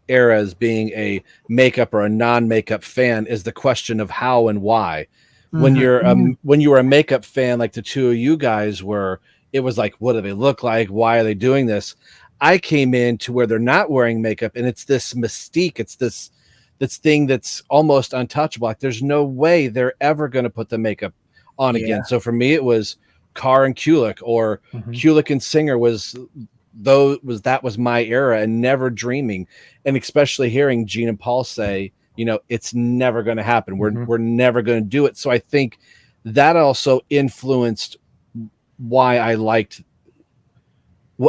eras, being a makeup or a non-makeup fan, is the question of how and why. When you were a makeup fan, like the two of you guys were, it was like, what do they look like? Why are they doing this? I came in to where they're not wearing makeup, and it's this mystique. It's this thing that's almost untouchable. Like there's no way they're ever going to put the makeup on again. So for me, it was Carr and Kulick, or Kulick and Singer was my era, and never dreaming. And especially hearing Gene and Paul say it's never going to happen. We're Mhm. we're never going to do it. So I think that also influenced why I liked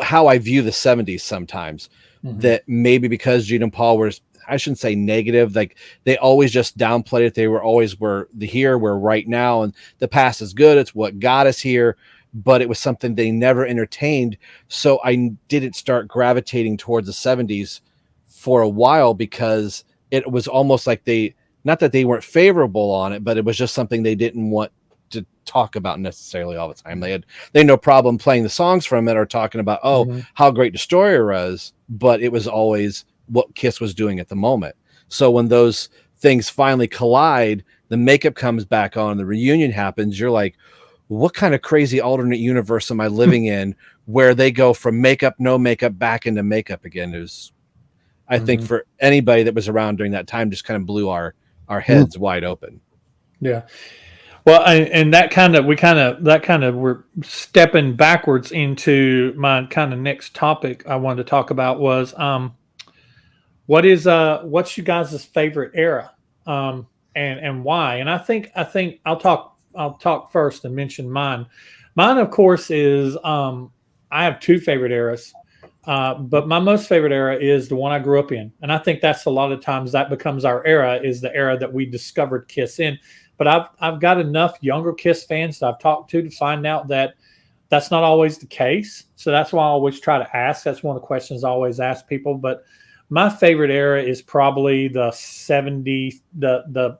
how I view the 70s sometimes. Mhm. That maybe because Gene and Paul were, I shouldn't say negative, like they always just downplayed it. They were always we're right now, and the past is good. It's what got us here, but it was something they never entertained. So I didn't start gravitating towards the 70s for a while because it was almost like not that they weren't favorable on it, but it was just something they didn't want to talk about necessarily all the time. They had no problem playing the songs from it or talking about Mhm. how great Destroyer was, but it was always what Kiss was doing at the moment. So when those things finally collide, the makeup comes back on, the reunion happens, you're like, what kind of crazy alternate universe am I living in where they go from makeup, no makeup, back into makeup again? It was, I think, Mhm. for anybody that was around during that time, just kind of blew our heads wide open. Yeah. Well, and we're stepping backwards into my kind of next topic I wanted to talk about was what's you guys' favorite era, and why? And I think I'll talk first and mention mine. Mine, of course, is I have two favorite eras, but my most favorite era is the one I grew up in, and I think that's a lot of times that becomes our era, is the era that we discovered Kiss in. But I've got enough younger Kiss fans that I've talked to find out that that's not always the case. So that's why I always try to ask. That's one of the questions I always ask people. But my favorite era is probably the 70s, the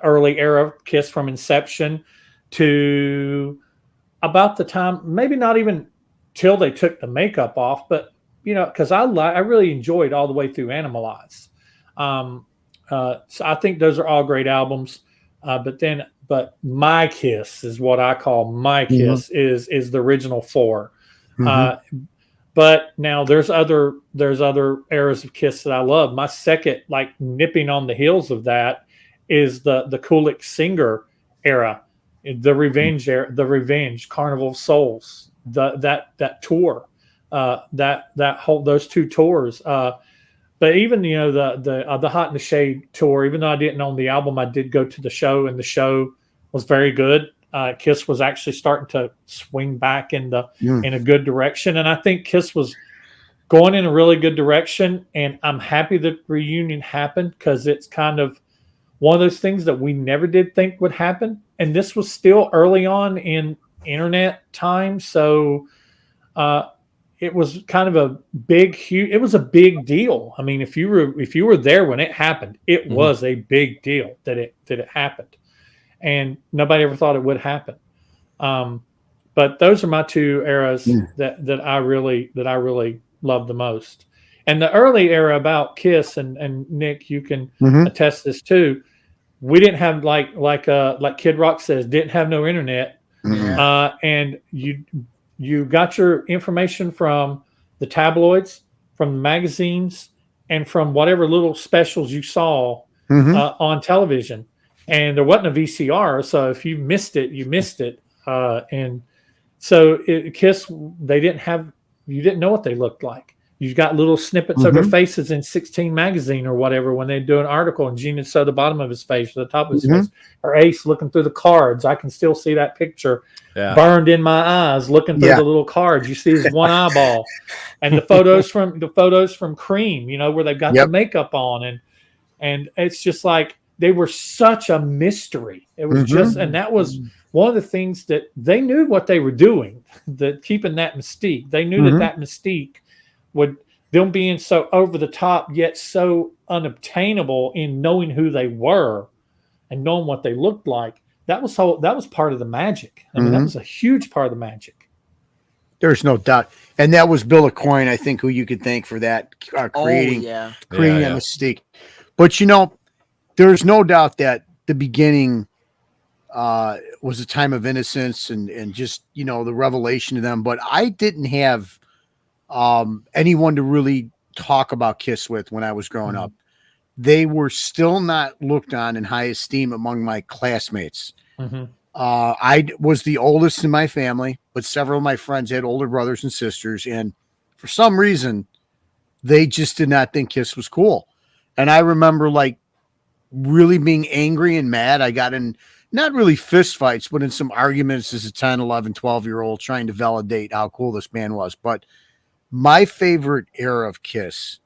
early era of Kiss, from inception to about the time, maybe not even till they took the makeup off, but because I really enjoyed all the way through Animalize. Um, so I think those are all great albums. But my Kiss is what I call my Mhm. Kiss, is the original four. Mhm. Uh, but now there's other eras of Kiss that I love. My second, like nipping on the heels of that, is the Kulik Singer era, the Revenge, Carnival of Souls, that tour, that whole those two tours. But even the Hot in the Shade tour, even though I didn't own the album, I did go to the show, and the show was very good. Kiss was actually starting to swing back Mm. in a good direction, and I think Kiss was going in a really good direction. And I'm happy that reunion happened, because it's kind of one of those things that we never did think would happen. And this was still early on in internet time, so uh, it was kind of it was a big deal. I mean, if you were there when it happened, it Mhm. was a big deal that it happened, and nobody ever thought it would happen. Um, but those are my two eras Mm. that I really love the most. And the early era about Kiss, and Nick, you can Mhm. attest this too. We didn't have, like Kid Rock says, didn't have no internet, Mhm. and you got your information from the tabloids, from the magazines, and from whatever little specials you saw Mhm. on television. And there wasn't a VCR, so if you missed it, you missed it. And so Kiss, they didn't have, you didn't know what they looked like. You got little snippets of their Mhm. faces in 16 magazine or whatever when they do an article, and Gene would show the bottom of his face or the top of his Mhm. face, or Ace looking through the cards. I can still see that picture Yeah. burned in my eyes looking through Yeah. the little cards. You see his one eyeball. And the photos from Cream, where they've got the Yep. makeup on, and it's just like they were such a mystery. It was just, Mhm. and that was one of the things that they knew what they were doing, that keeping that mystique. They knew that Mhm. that mystique would, them being so over the top yet so unobtainable in knowing who they were and knowing what they looked like. That was part of the magic. I mean, that Mhm. was a huge part of the magic. There's no doubt, and that was Bill Coyne, I think, who you could thank for that, Oh creating yeah. creating Yeah, that mystique. But there's no doubt that the beginning was a time of innocence and just the revelation of them. But I didn't have anyone to really talk about Kiss with when I was growing up. They were still not looked on in high esteem among my classmates. Mm-hmm. I was the oldest in my family, but several of my friends had older brothers and sisters, and for some reason, they just did not think Kiss was cool. And I remember, like, really being angry and mad. I got in not really fist fights, but in some arguments as a 10, 11, 12-year-old trying to validate how cool this band was. But my favorite era of Kiss,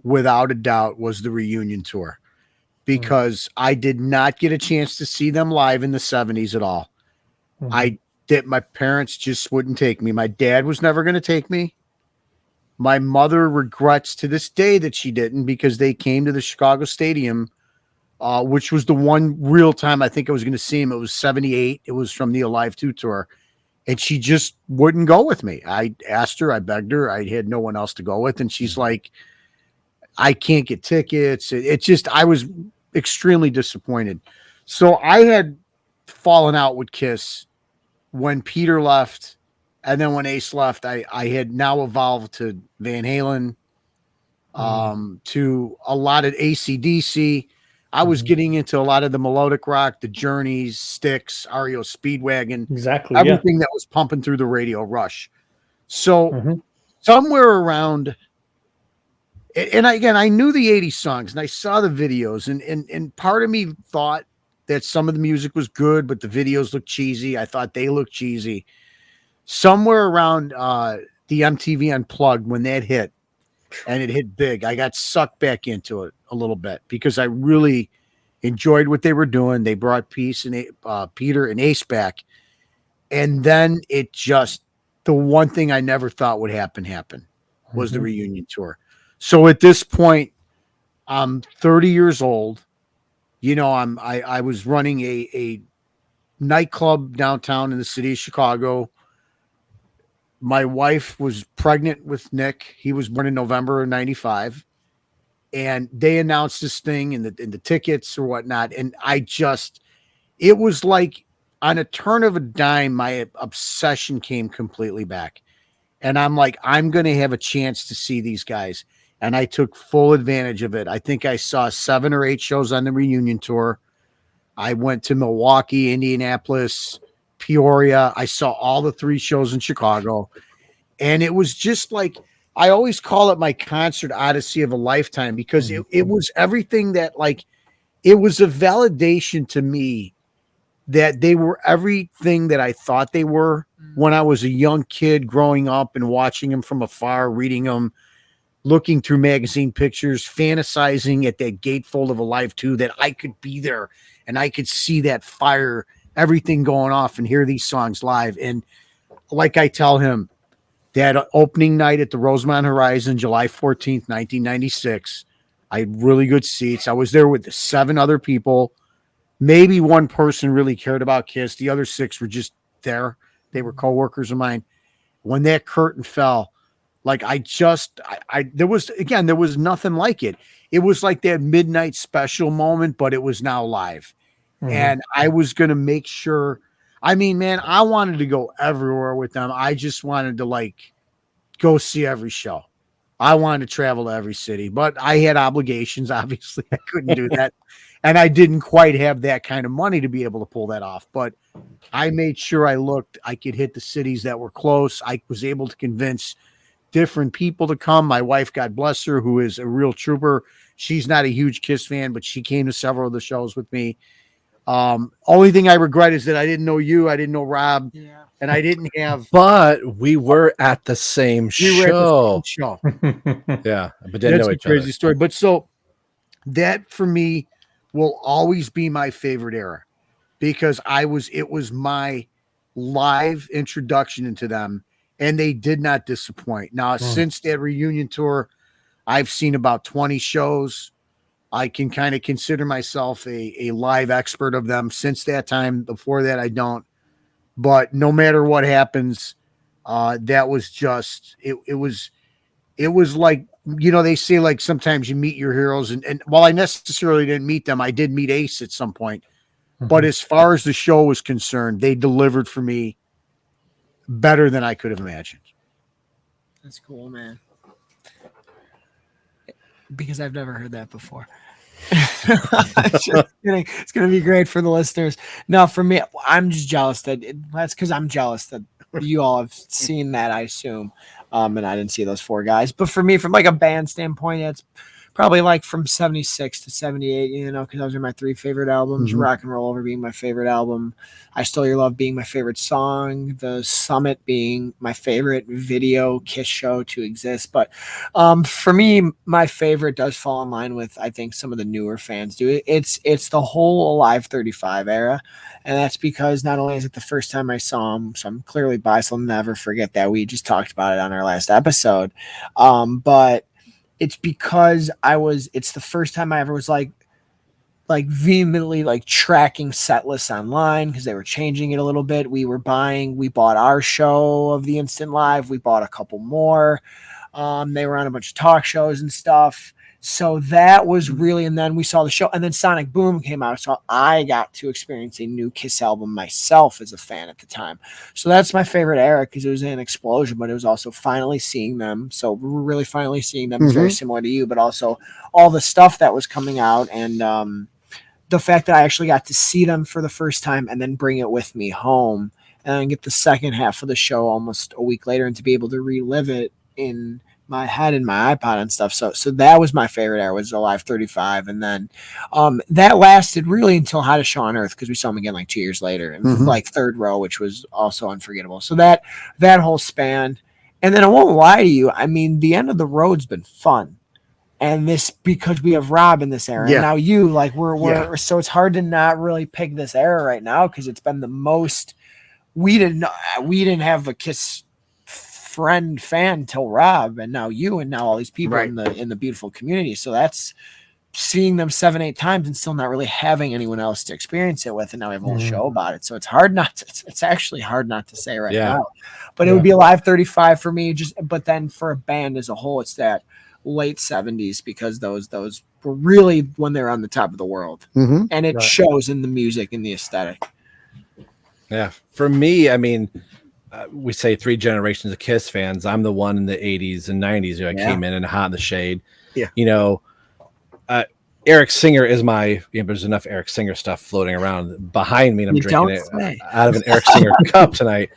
without a doubt, was the reunion tour, because I did not get a chance to see them live in the 70s at all. My parents just wouldn't take me. My dad was never going to take me. My mother regrets to this day that she didn't, because they came to the Chicago Stadium, which was the one real time I think I was going to see him. It was 78. It was from the Alive 2 tour. And she just wouldn't go with me. I asked her, I begged her. I had no one else to go with. And she's like, I can't get tickets. It just, I was extremely disappointed. So I had fallen out with Kiss when Peter left. And then when Ace left, I had now evolved to Van Halen, to a lot of AC/DC. I was getting into a lot of the melodic rock, the Journeys, Styx, REO Speedwagon, everything that was pumping through the radio, Rush. So somewhere around, and I knew the 80s songs and I saw the videos, and part of me thought that some of the music was good, but the videos looked cheesy. I thought they looked cheesy. Somewhere around the MTV Unplugged, when that hit, and it hit big, I got sucked back into it a little bit because I really enjoyed what they were doing. They brought Peter and Ace back. And then it just, the one thing I never thought would happen was the reunion tour. So at this point, I'm 30 years old. You know, I was running a nightclub downtown in the city of Chicago. My wife was pregnant with Nick. He was born in November of 95. And they announced this thing in the tickets or whatnot. And it was like on a turn of a dime, my obsession came completely back. And I'm like, I'm going to have a chance to see these guys. And I took full advantage of it. I think I saw 7 or 8 shows on the reunion tour. I went to Milwaukee, Indianapolis, Peoria. I saw all the 3 shows in Chicago. And it was just like, I always call it my concert odyssey of a lifetime, because it was everything that, like, it was a validation to me that they were everything that I thought they were when I was a young kid growing up and watching them from afar, reading them, looking through magazine pictures, fantasizing at that gatefold of Alive 2 that I could be there and I could see that fire, everything going off, and hear these songs live. And like I tell him, that opening night at the Rosemont Horizon, July 14th, 1996, I had really good seats. I was there with 7 other people. Maybe one person really cared about Kiss. The other 6 were just there. They were coworkers of mine. When that curtain fell, like there was nothing like it. It was like that midnight special moment, but it was now live. And I was going to make sure, I mean, man, I wanted to go everywhere with them. I just wanted to, like, go see every show. I wanted to travel to every city, but I had obligations. Obviously, I couldn't do that. And I didn't quite have that kind of money to be able to pull that off. But I made sure I could hit the cities that were close. I was able to convince different people to come. My wife, God bless her, who is a real trooper. She's not a huge Kiss fan, but she came to several of the shows with me. Only thing I regret is that I didn't know you. I didn't know Rob. Yeah. And I didn't have. But we were at the same show. Yeah. But didn't know each other. Crazy story. But so that for me will always be my favorite era, because it was my live introduction into them, and they did not disappoint. Now, since that reunion tour, I've seen about 20 shows. I can kind of consider myself a live expert of them since that time. Before that, I don't. But no matter what happens, that was just it was like, you know, they say, like, sometimes you meet your heroes, and while I necessarily didn't meet them, I did meet Ace at some point. But as far as the show was concerned, they delivered for me better than I could have imagined. That's cool, man. Because I've never heard that before. Just kidding. It's going to be great for the listeners. No, for me, I'm just jealous that's because I'm jealous that you all have seen that, I assume. And I didn't see those 4 guys. But for me, from like a band standpoint, it's probably like from 76 to 78, you know, because those are my 3 favorite albums. Rock and Roll Over being my favorite album, I Stole Your Love being my favorite song, The Summit being my favorite video Kiss show to exist. But for me, my favorite does fall in line with, I think, some of the newer fans do. It's the whole Alive 35 era. And that's because not only is it the first time I saw him, so I'm clearly biased. I'll never forget that. We just talked about it on our last episode. But it's because it's the first time I ever was like vehemently like tracking set lists online because they were changing it a little bit. We bought our show of the Instant Live. We bought a couple more. They were on a bunch of talk shows and stuff. So that was really, and then we saw the show, and then Sonic Boom came out. So I got to experience a new Kiss album myself as a fan at the time. So that's my favorite era because it was an explosion, but it was also finally seeing them. So really finally seeing them is very similar to you, but also all the stuff that was coming out and the fact that I actually got to see them for the first time and then bring it with me home and get the second half of the show almost a week later and to be able to relive it in my head and my iPod and stuff. So that was my favorite era, was Alive 35. And then that lasted really until Hottest Show on Earth because we saw him again like 2 years later and like Third Row, which was also unforgettable. So that whole span. And then I won't lie to you, I mean, the end of the road's been fun. And this because we have Rob in this era. Yeah. And now you, like we're so it's hard to not really pick this era right now because it's been the most we didn't have a Kiss fan till Rob, and now you, and now all these people in the beautiful community. So that's seeing them 7-8 times and still not really having anyone else to experience it with, and now we have a whole show about it. So it's hard not to, it's actually hard not to say right now. But it would be Alive 35 for me. But then for a band as a whole, it's that late 70s because those were really when they're on the top of the world, and it shows in the music and the aesthetic. Yeah, for me, I mean. We say 3 generations of Kiss fans. I'm the one in the 80s and 90s who came in and Hot in the Shade. Yeah. You know, Eric Singer is there's enough Eric Singer stuff floating around behind me, and I'm drinking it out of an Eric Singer cup tonight.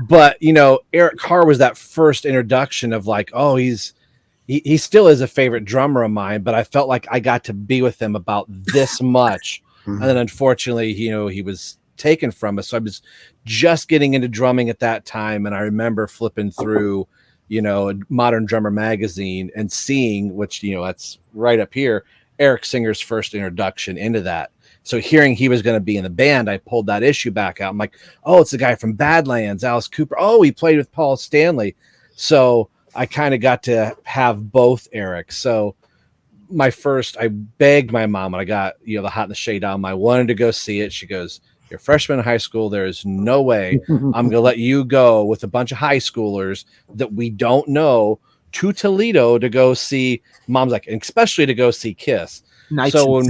But, you know, Eric Carr was that first introduction of like, oh, he still is a favorite drummer of mine, but I felt like I got to be with him about this much. And then unfortunately, you know, he was taken from us. So I was just getting into drumming at that time, and I remember flipping through, you know, Modern Drummer magazine and seeing, which, you know, that's right up here, Eric Singer's first introduction into that. So hearing he was going to be in the band, I pulled that issue back out. I'm like, oh, it's the guy from Badlands, Alice Cooper. Oh, he played with Paul Stanley. So I kind of got to have both Erics. So I begged my mom when I got, you know, the Hot in the Shade album. I wanted to go see it. She goes, you're a freshman in high school. There is no way I'm going to let you go with a bunch of high schoolers that we don't know to Toledo to go see. Mom's like, and especially to go see Kiss. So when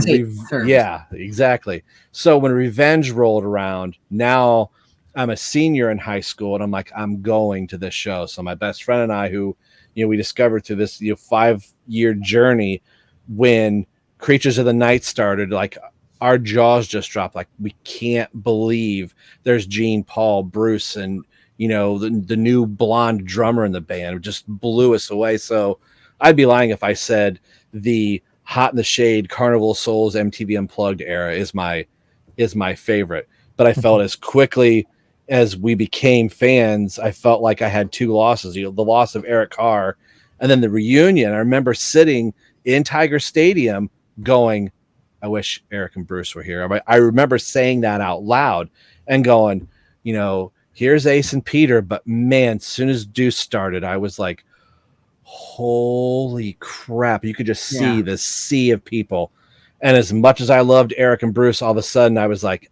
exactly. So when Revenge rolled around, now I'm a senior in high school, and I'm like, I'm going to this show. So my best friend and I, who, you know, we discovered through this 5-year journey, when Creatures of the Night started, like, our jaws just dropped. Like, we can't believe there's Gene, Paul, Bruce, and, you know, the new blonde drummer in the band. It just blew us away. So I'd be lying if I said the Hot in the Shade, Carnival of Souls, MTV Unplugged era is my favorite. But I felt as quickly as we became fans, I felt like I had 2 losses, you know, the loss of Eric Carr and then the reunion. I remember sitting in Tiger Stadium going, I wish Eric and Bruce were here. I remember saying that out loud and going, you know, here's Ace and Peter. But man, as soon as Deuce started, I was like, holy crap. You could just see the sea of people. And as much as I loved Eric and Bruce, all of a sudden I was like,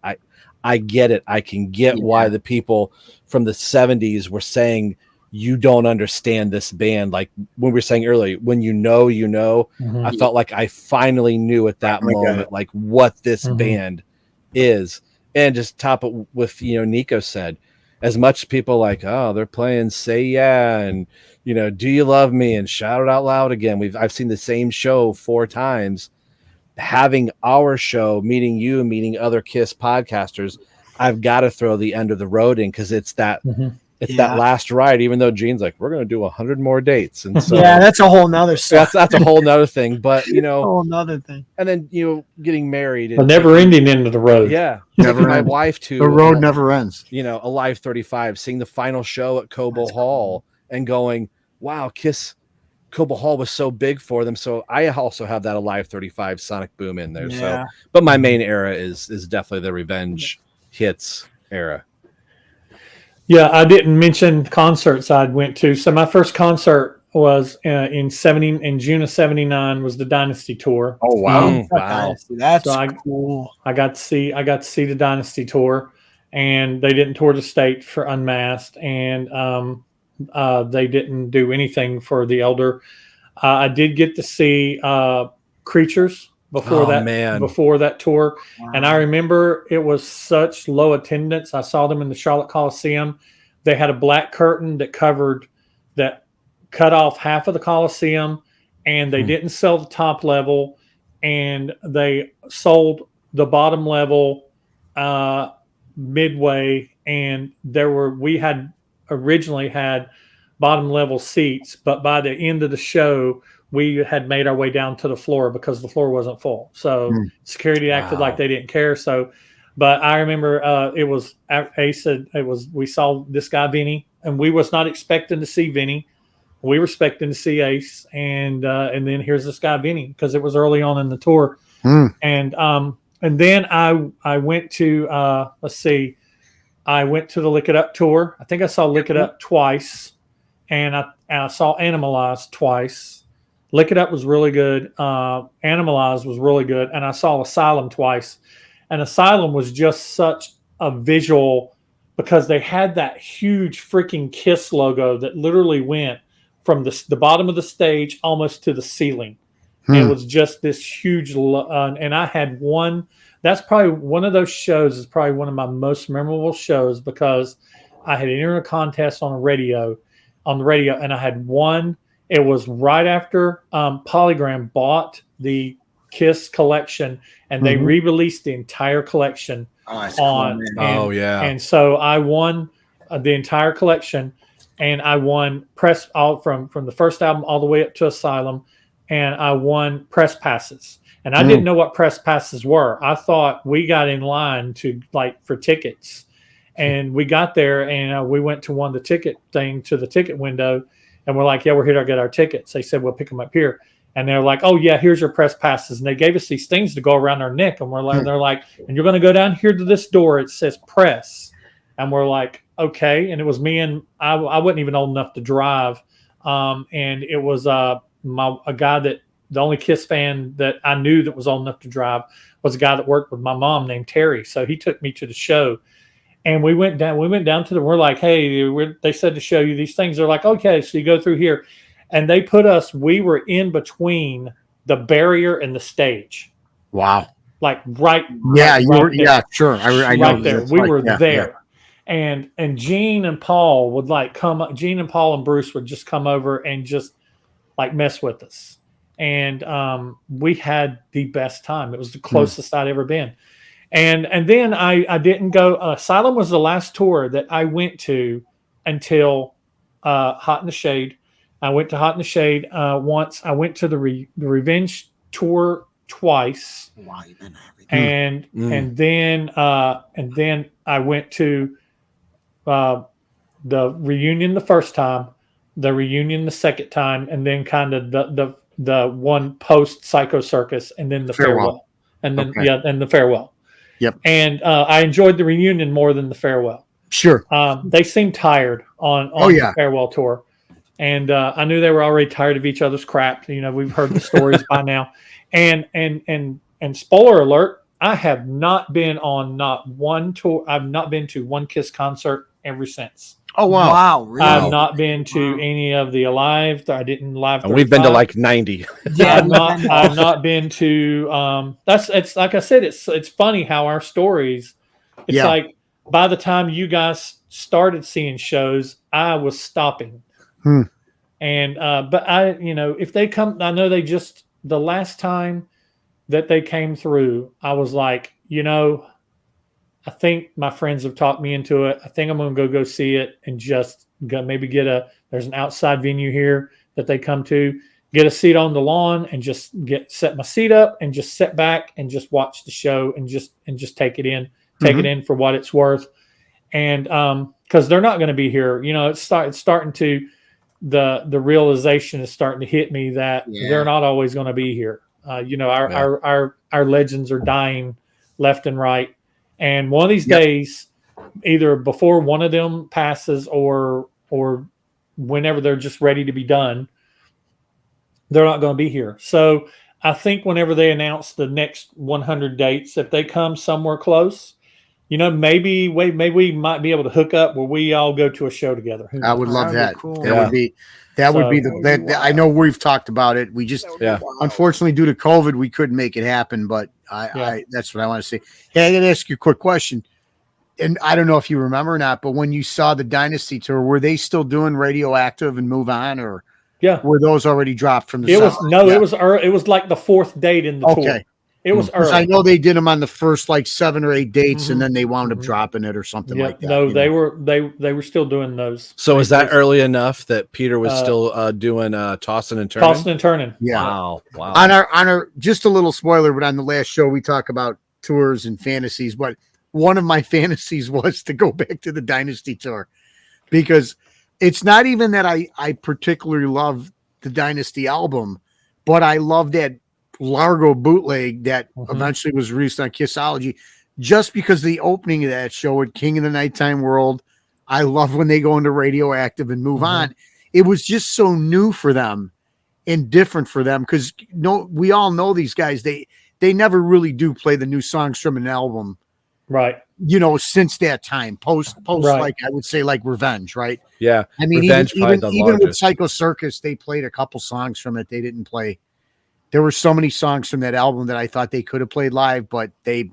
I get it. I can get why the people from the 70s were saying, you don't understand this band. Like when we were saying earlier, when you know, I felt like I finally knew at that moment, like what this band is. And just top it with, you know, Nikko said, as much people like, oh, they're playing Say Yeah and, you know, Do You Love Me and Shout It Out Loud again. I've seen the same show 4 times. Having our show, meeting other Kiss podcasters, I've got to throw the End of the Road in because it's that it's that last ride, even though Gene's like, we're going to do 100 more dates. And so that's a whole nother stuff. that's a whole nother thing, but you know, whole nother thing. And then, you know, getting married. A never ending end of the road. Yeah. Never taking my ends. wife to The road never ends. You know, Alive 35, seeing the final show at Cobo Hall and going, wow, Kiss Cobo Hall was so big for them. So I also have that Alive 35 Sonic Boom in there. So, but my main era is definitely the Revenge hits era. Yeah, I didn't mention concerts I went to. So my first concert was in June of '79 was the Dynasty tour. Oh wow, wow, that's cool. I got to see the Dynasty tour, and they didn't tour the state for Unmasked, and they didn't do anything for the Elder. I did get to see Creatures before that tour. Wow. And I remember it was such low attendance. I saw them in the Charlotte Coliseum. They had a black curtain that cut off half of the Coliseum, and they didn't sell the top level, and they sold the bottom level midway. And we had originally had bottom level seats, but by the end of the show, we had made our way down to the floor because the floor wasn't full. So security acted like they didn't care. So, but I remember Ace said we saw this guy, Vinny, and we was not expecting to see Vinny. We were expecting to see Ace. And then here's this guy, Vinny, because it was early on in the tour. And then I went to, I went to the Lick It Up tour. I think I saw Lick It Up twice, and I saw Animalize twice. Lick It Up was really good. Animalize was really good. And I saw Asylum twice. And Asylum was just such a visual because they had that huge freaking Kiss logo that literally went from the bottom of the stage almost to the ceiling. It was just this huge, and I had one. That's probably one of those shows is probably one of my most memorable shows because I had entered a contest on the radio, and I had won. It was right after Polygram bought the Kiss collection, and they re-released the entire collection and so I won the entire collection, and I won press all from the first album all the way up to Asylum, and I won press passes. And I didn't know what press passes were. I thought we got in line for tickets, and we got there, and we went to the ticket window. And we're like, yeah, we're here to get our tickets. They said, we'll pick them up here. And they're like, oh, yeah, here's your press passes. And they gave us these things to go around our neck. And they're like, and you're going to go down here to this door. It says press. And we're like, okay. And it was me, and I wasn't even old enough to drive. And it was a guy that the only Kiss fan that I knew that was old enough to drive was a guy that worked with my mom named Terry. So he took me to the show. And we went down we're like, hey, they said to show you these things. They're like, okay, so you go through here. And they we were in between the barrier and the stage. Wow. Like right. Yeah, right yeah, sure. I know. Right there. We were there. Yeah. And Gene and Paul would Gene and Paul and Bruce would just come over and just like mess with us. And we had the best time. It was the closest I'd ever been. And then I didn't go. Asylum was the last tour that I went to until Hot in the Shade. I went to Hot in the Shade once. I went to the Revenge tour twice. And then I went to the reunion the first time, the reunion the second time, and then kind of the one post Psycho Circus, and then the farewell. And then and the farewell. Yep. And I enjoyed the reunion more than the farewell. Sure. They seemed tired on the farewell tour. And I knew they were already tired of each other's crap. You know, we've heard the stories by now. And spoiler alert, I have not been on not one tour. I've not been to one Kiss concert ever since. Oh, wow. Wow. Really? I've not been to any of the Alive. I didn't live. And we've been to like 90. Yeah, I've not been to. It's like I said. It's funny how our stories. It's like by the time you guys started seeing shows, I was stopping. And but if they come, I know the last time that they came through, I was like, I think my friends have talked me into it. I think I'm going to go see it and just maybe there's an outside venue here that they come to, get a seat on the lawn and just set my seat up and just sit back and just watch the show and just take it in for what it's worth. And because they're not going to be here, it's starting to, the realization is starting to hit me that they're not always going to be here. Our legends are dying left and right. And one of these days, either before one of them passes or whenever they're just ready to be done, they're not going to be here. So I think whenever they announce the next 100 dates, if they come somewhere close, maybe we might be able to hook up where we all go to a show together. I would love that. Cool. That would be I know we've talked about it. We just, unfortunately, due to COVID, we couldn't make it happen, but I that's what I want to say. Hey, I got to ask you a quick question. And I don't know if you remember or not, but when you saw the Dynasty tour, were they still doing Radioactive and Move On, or were those already dropped from the It was like the fourth date in the tour. It was early. I know they did them on the first 7 or 8 dates, and then they wound up dropping it or something like that. No, they were still doing those. So is that early enough that Peter was still doing tossing and turning? Tossing and turning. Yeah. Wow. On our just a little spoiler, but on the last show we talk about tours and fantasies, but one of my fantasies was to go back to the Dynasty tour, because it's not even that I particularly love the Dynasty album, but I love that Largo bootleg that eventually was released on Kissology, just because the opening of that show at King of the Nighttime World. I love when they go into Radioactive and Move On. It was just so new for them and different for them, because we all know these guys, they never really do play the new songs from an album, right? Since that time, post right. I would say Revenge, right? Yeah, I mean, Revenge even with Psycho Circus, they played a couple songs from it. They didn't play. There were so many songs from that album that I thought they could have played live, but the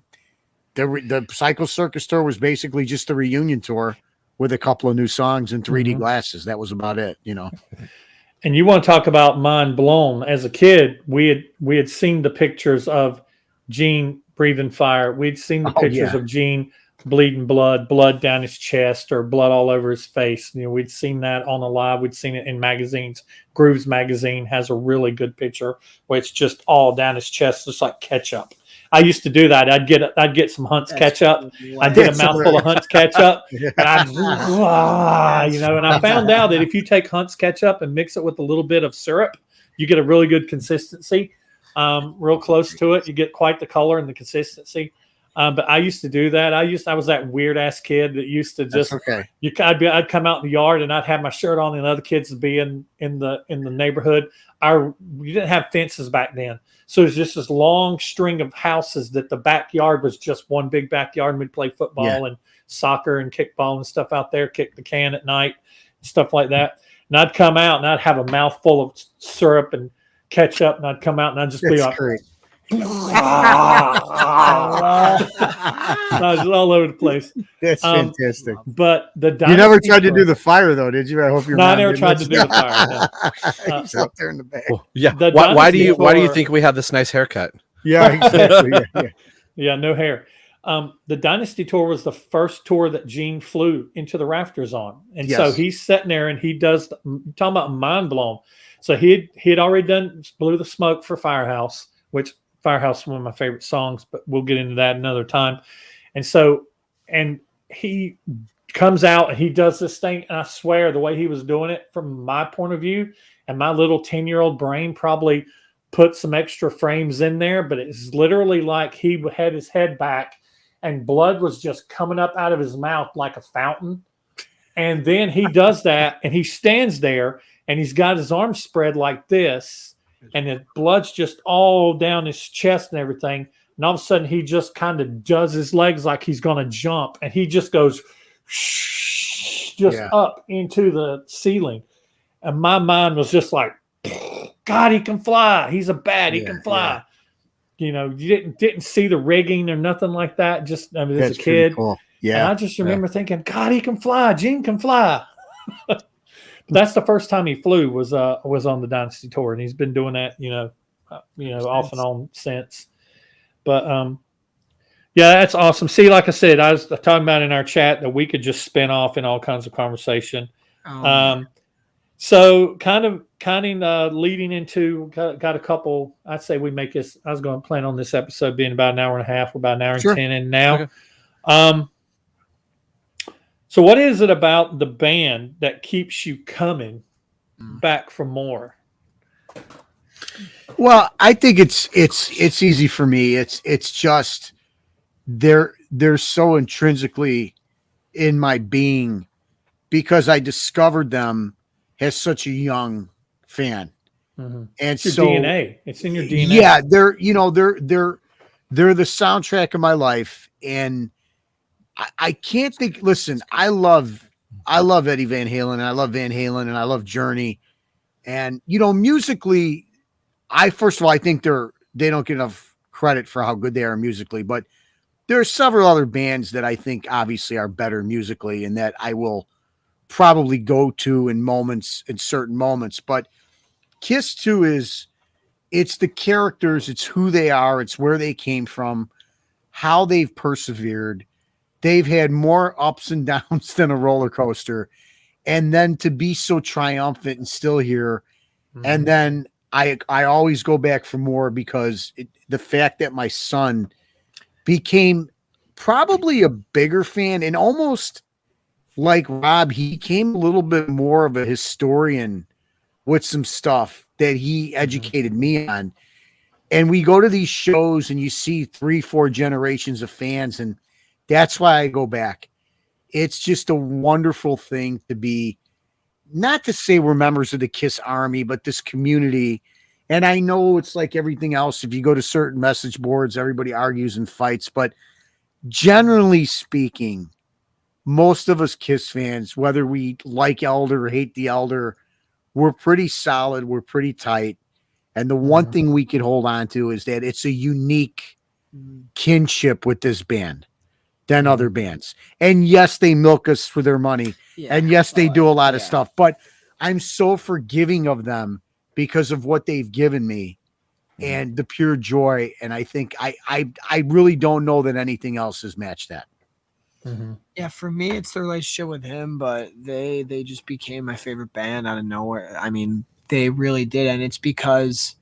Psycho Circus tour was basically just a reunion tour with a couple of new songs and 3D glasses. That was about it, And you want to talk about mind blown? As a kid, we had seen the pictures of Gene breathing fire. We'd seen the pictures of Gene bleeding blood down his chest or blood all over his face. We'd seen that on the live. We'd seen it in magazines. Grooves magazine has a really good picture where it's just all down his chest, just like ketchup. I used to do that. I'd get some Hunt's ketchup. I'd get a mouthful of Hunt's ketchup, and and I found out that if you take Hunt's ketchup and mix it with a little bit of syrup, you get a really good consistency, real close to it. You get quite the color and the consistency. But I used to do that. I was that weird ass kid that used to just I'd come out in the yard and I'd have my shirt on and other kids would be in the neighborhood. We didn't have fences back then. So it was just this long string of houses that the backyard was just one big backyard, and we'd play football and soccer and kickball and stuff out there, kick the can at night, stuff like that. And I'd come out and I'd have a mouthful of syrup and ketchup, and I'd come out and I'd just be like, I was all over the place. That's fantastic. But you never tried to do the fire, though, did you? I hope you're. No, I never tried to do the fire. He's out there in the back. Well, yeah. Why do you think we have this nice haircut? Yeah, exactly. Yeah, no hair. The Dynasty tour was the first tour that Gene flew into the rafters on, and so he's sitting there and he does. Talking about mind blown. So he had already done Blew the Smoke for Firehouse, which. Firehouse is one of my favorite songs, but we'll get into that another time. And he comes out and he does this thing, and I swear the way he was doing it from my point of view, and my little 10-year-old brain probably put some extra frames in there, but it's literally like he had his head back and blood was just coming up out of his mouth like a fountain. And then he does that and he stands there and he's got his arms spread like this. And the blood's just all down his chest and everything. And all of a sudden, he just kind of does his legs like he's going to jump. And he just goes up into the ceiling. And my mind was just like, God, he can fly. He's a bat. He can fly. Yeah. You didn't see the rigging or nothing like that. Just as a kid. Cool. Yeah. And I just remember thinking, God, he can fly. Gene can fly. That's the first time he flew was on the Dynasty tour, and he's been doing that, off and on since. But Yeah, that's awesome. See, like I said, I was talking about in our chat that we could just spin off in all kinds of conversation. Oh, So kind of leading into got a couple. I'd say we make this. I was going to plan on this episode being about an hour and a half, or about an hour Sure. and 10 in now. Okay. So what is it about the band that keeps you coming Mm. back for more? Well, I think it's easy for me. It's just they're so intrinsically in my being because I discovered them as such a young fan. Mm-hmm. And It's your so DNA. It's in your DNA. yeah, they're the soundtrack of my life. And I can't think, listen, I love Eddie Van Halen, and I love Van Halen, and I love Journey. And musically, first of all, I think they don't get enough credit for how good they are musically, but there are several other bands that I think obviously are better musically and that I will probably go to in certain moments. But Kiss 2 it's the characters, it's who they are, it's where they came from, how they've persevered. They've had more ups and downs than a roller coaster. And then to be so triumphant and still here. Mm-hmm. And then I always go back for more because the fact that my son became probably a bigger fan, and almost like Rob, he became a little bit more of a historian with some stuff that he educated me on. And we go to these shows and you see 3-4 generations of fans, and that's why I go back. It's just a wonderful thing to be, not to say we're members of the Kiss Army, but this community. And I know it's like everything else. If you go to certain message boards, everybody argues and fights. But generally speaking, most of us Kiss fans, whether we like Elder or hate the Elder, we're pretty solid. We're pretty tight. And the one thing we could hold on to is that it's a unique kinship with this band than other bands. And yes, they milk us for their money. yeah. And yes, they do a lot of Yeah. stuff, but I'm so forgiving of them because of what they've given me and the pure joy. And I think I really don't know that anything else has matched that. Mm-hmm. Yeah, for me, it's the relationship with him, but they just became my favorite band out of nowhere. I mean, they really did, and it's because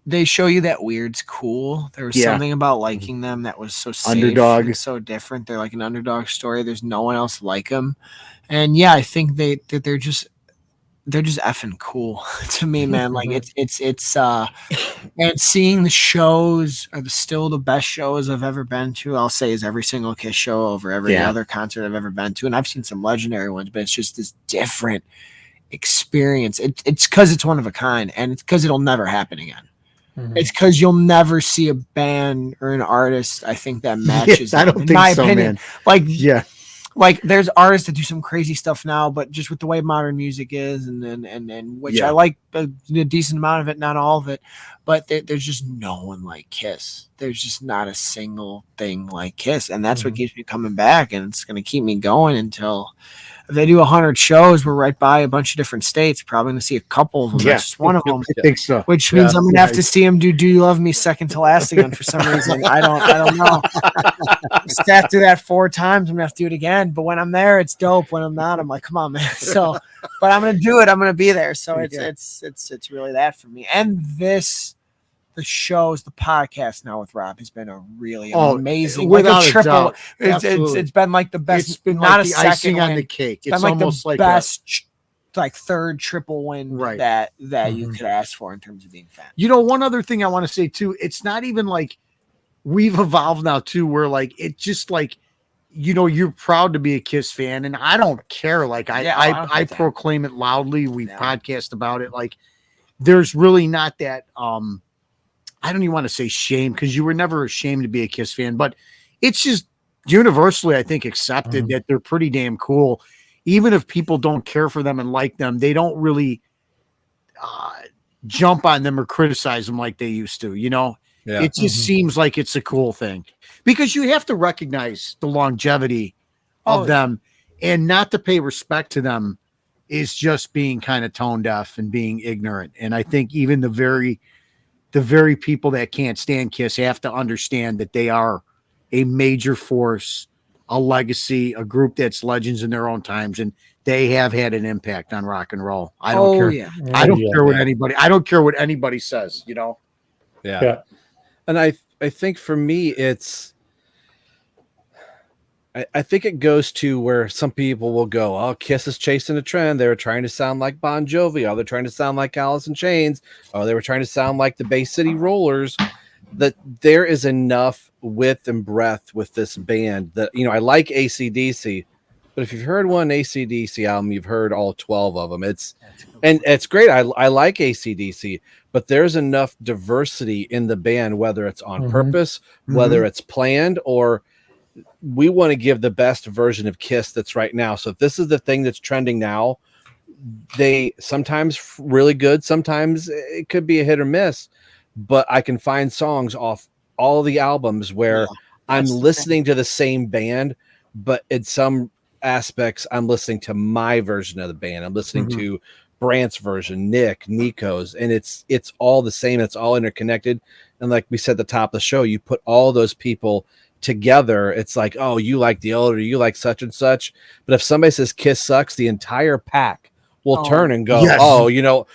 they show you that weird's cool. There was Yeah. something about liking them that was so safe Underdog. and so different. They're like an underdog story. There's no one else like them, and yeah, I think they're just effing cool to me, man. Like it's and seeing the shows are still the best shows I've ever been to. I'll say is every single Kiss show over every other concert I've ever been to. And I've seen some legendary ones, but it's just this different experience. It's because it's one of a kind, and it's because it'll never happen again. Mm-hmm. It's because you'll never see a band or an artist, I think, that matches I them, don't in think my so, opinion. man. Like, Yeah. like there's artists that do some crazy stuff now, but just with the way modern music is, and which I like a decent amount of it, not all of it, but there's just no one like Kiss. There's just not a single thing like Kiss, and that's what keeps me coming back, and it's going to keep me going until if they do 100 shows. We're right by a bunch of different states, probably going to see a couple of them. Yeah. That's just one of them. I think so. Which means I'm gonna have to see him do You Love Me second to last again for some reason. I don't know. Sat through that 4 times. I'm gonna have to do it again. But when I'm there, it's dope. When I'm not, I'm like, come on, man. So, but I'm gonna do it. I'm gonna be there. So it's really that for me. And the shows, the podcast now with Rob has been a really amazing, without like a a triple. doubt. It's been like the best. It's been not like a the second icing on win. the cake. It's It's been like almost the like best, like third triple win Right. that you could ask for in terms of being fan. one other thing I want to say too, it's not even like we've evolved now too, where like it's just like, you're proud to be a Kiss fan, and I don't care. Like I proclaim it loudly. We podcast about it. Like there's really not that I don't even want to say shame, because you were never ashamed to be a Kiss fan, but it's just universally, I think, accepted that they're pretty damn cool. Even if people don't care for them and like them, they don't really jump on them or criticize them like they used to, Yeah. It just seems like it's a cool thing, because you have to recognize the longevity of them, and not to pay respect to them is just being kind of tone deaf and being ignorant. And I think even the very people that can't stand Kiss have to understand that they are a major force, a legacy, a group that's legends in their own times, and they have had an impact on rock and roll. I don't care. Yeah. I don't Yeah. care what I don't care what anybody says, you know. Yeah. And I think for me, I think it goes to where some people will go, oh, Kiss is chasing a trend. They were trying to sound like Bon Jovi. Oh, they're trying to sound like Alice in Chains. Oh, they were trying to sound like the Bay City Rollers. That there is enough width and breadth with this band that, you know, I like AC/DC, but if you've heard one AC/DC album, you've heard all 12 of them. It's great. I like AC/DC, but there's enough diversity in the band, whether it's on purpose, whether it's planned, or we want to give the best version of Kiss that's right now. So if this is the thing that's trending now, they sometimes really good, sometimes it could be a hit or miss, but I can find songs off all the albums where I'm listening to the same band, but in some aspects I'm listening to my version of the band. I'm listening to Brant's version, Nikko's, and it's all the same. It's all interconnected. And like we said at the top of the show, you put all those people together, it's like, oh, you like the older, you like such and such. But if somebody says Kiss sucks, the entire pack will turn and go, oh, you know,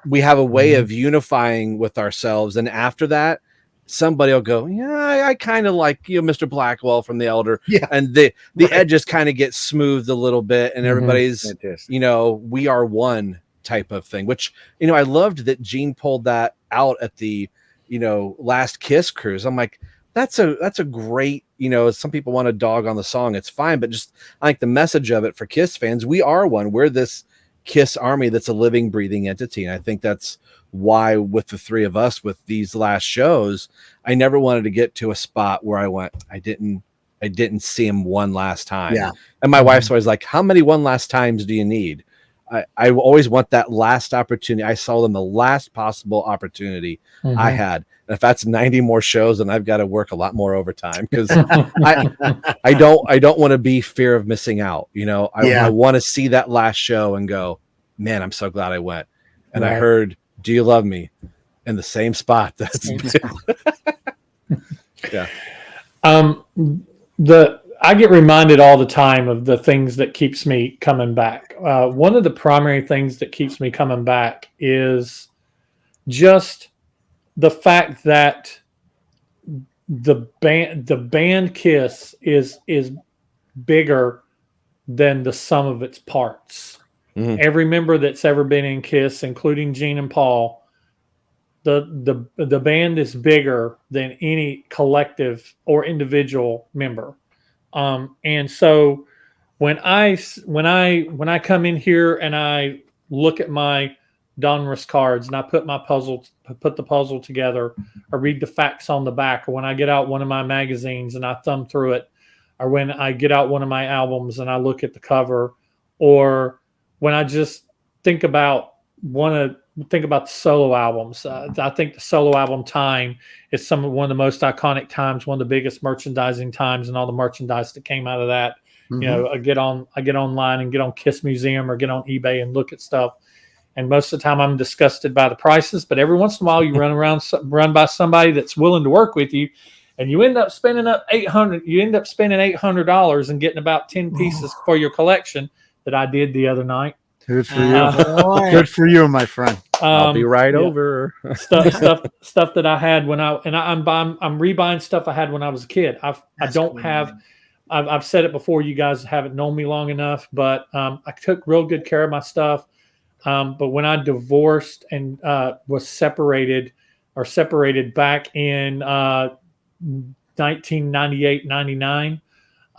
we have a way of unifying with ourselves. And after that, somebody will go, yeah, I kind of like, you know, Mr. Blackwell from the Elder. Yeah. And the edges kind of get smoothed a little bit, and everybody's, you know, we are one type of thing, which, you know, I loved that Gene pulled that out at the, you know, last Kiss cruise. I'm like, that's a great, you know, some people want to dog on the song. It's fine. But just I like the message of it for Kiss fans. We are one. We're this Kiss army that's a living, breathing entity. And I think that's why with the three of us, with these last shows, I never wanted to get to a spot where I went, I didn't see him one last time. Yeah. And my wife's always like, how many one last times do you need? I always want that last opportunity. I saw them the last possible opportunity I had. And if that's 90 more shows, then I've got to work a lot more overtime, because I don't want to be fear of missing out. You know, I want to see that last show and go, man, I'm so glad I went. And I heard Do You Love Me in the same spot. That's yeah. I get reminded all the time of the things that keeps me coming back. One of the primary things that keeps me coming back is just the fact that the band Kiss is bigger than the sum of its parts. Every member that's ever been in Kiss, including Gene and Paul, the band is bigger than any collective or individual member. And so when I come in here and I look at my Donruss cards and I put the puzzle together, I read the facts on the back, or when I get out one of my magazines and I thumb through it, or when I get out one of my albums and I look at the cover, or when I just think about the solo albums. I think the solo album time is one of the most iconic times, one of the biggest merchandising times, and all the merchandise that came out of that. You know, I get online and get on Kiss Museum or get on eBay and look at stuff. And most of the time I'm disgusted by the prices, but every once in a while you run by somebody that's willing to work with you, and you end up spending $800 and getting about 10 pieces for your collection that I did the other night. Good for you. Good for you, my friend. I'll be right over. stuff that I had when I'm rebuying stuff I had when I was a kid. I've said it before, you guys haven't known me long enough, but I took real good care of my stuff. But when I divorced and was separated back in 1998, 99,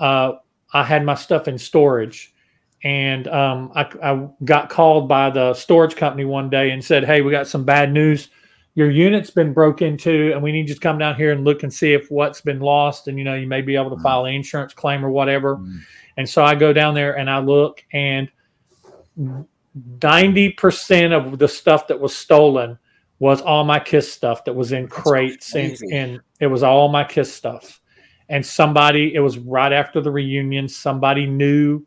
I had my stuff in storage. And I got called by the storage company one day and said, hey, we got some bad news. Your unit's been broke into, and we need you to come down here and look and see if what's been lost. And, you know, you may be able to file an insurance claim or whatever. And so I go down there and I look, and 90% of the stuff that was stolen was all my Kiss stuff that was in crates. And it was all my Kiss stuff. And it was right after the reunion, somebody knew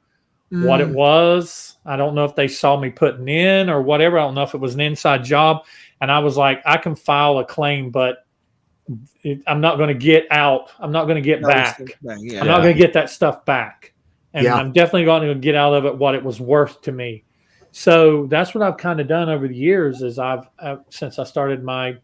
what it was. I don't know if they saw me putting in or whatever. I don't know if it was an inside job. And I was like, I can file a claim, but I'm not going to get out. I'm not going to get back. Yeah. I'm not going to get that stuff back. And Yeah. I'm definitely going to get out of it what it was worth to me. So that's what I've kind of done over the years is since I started my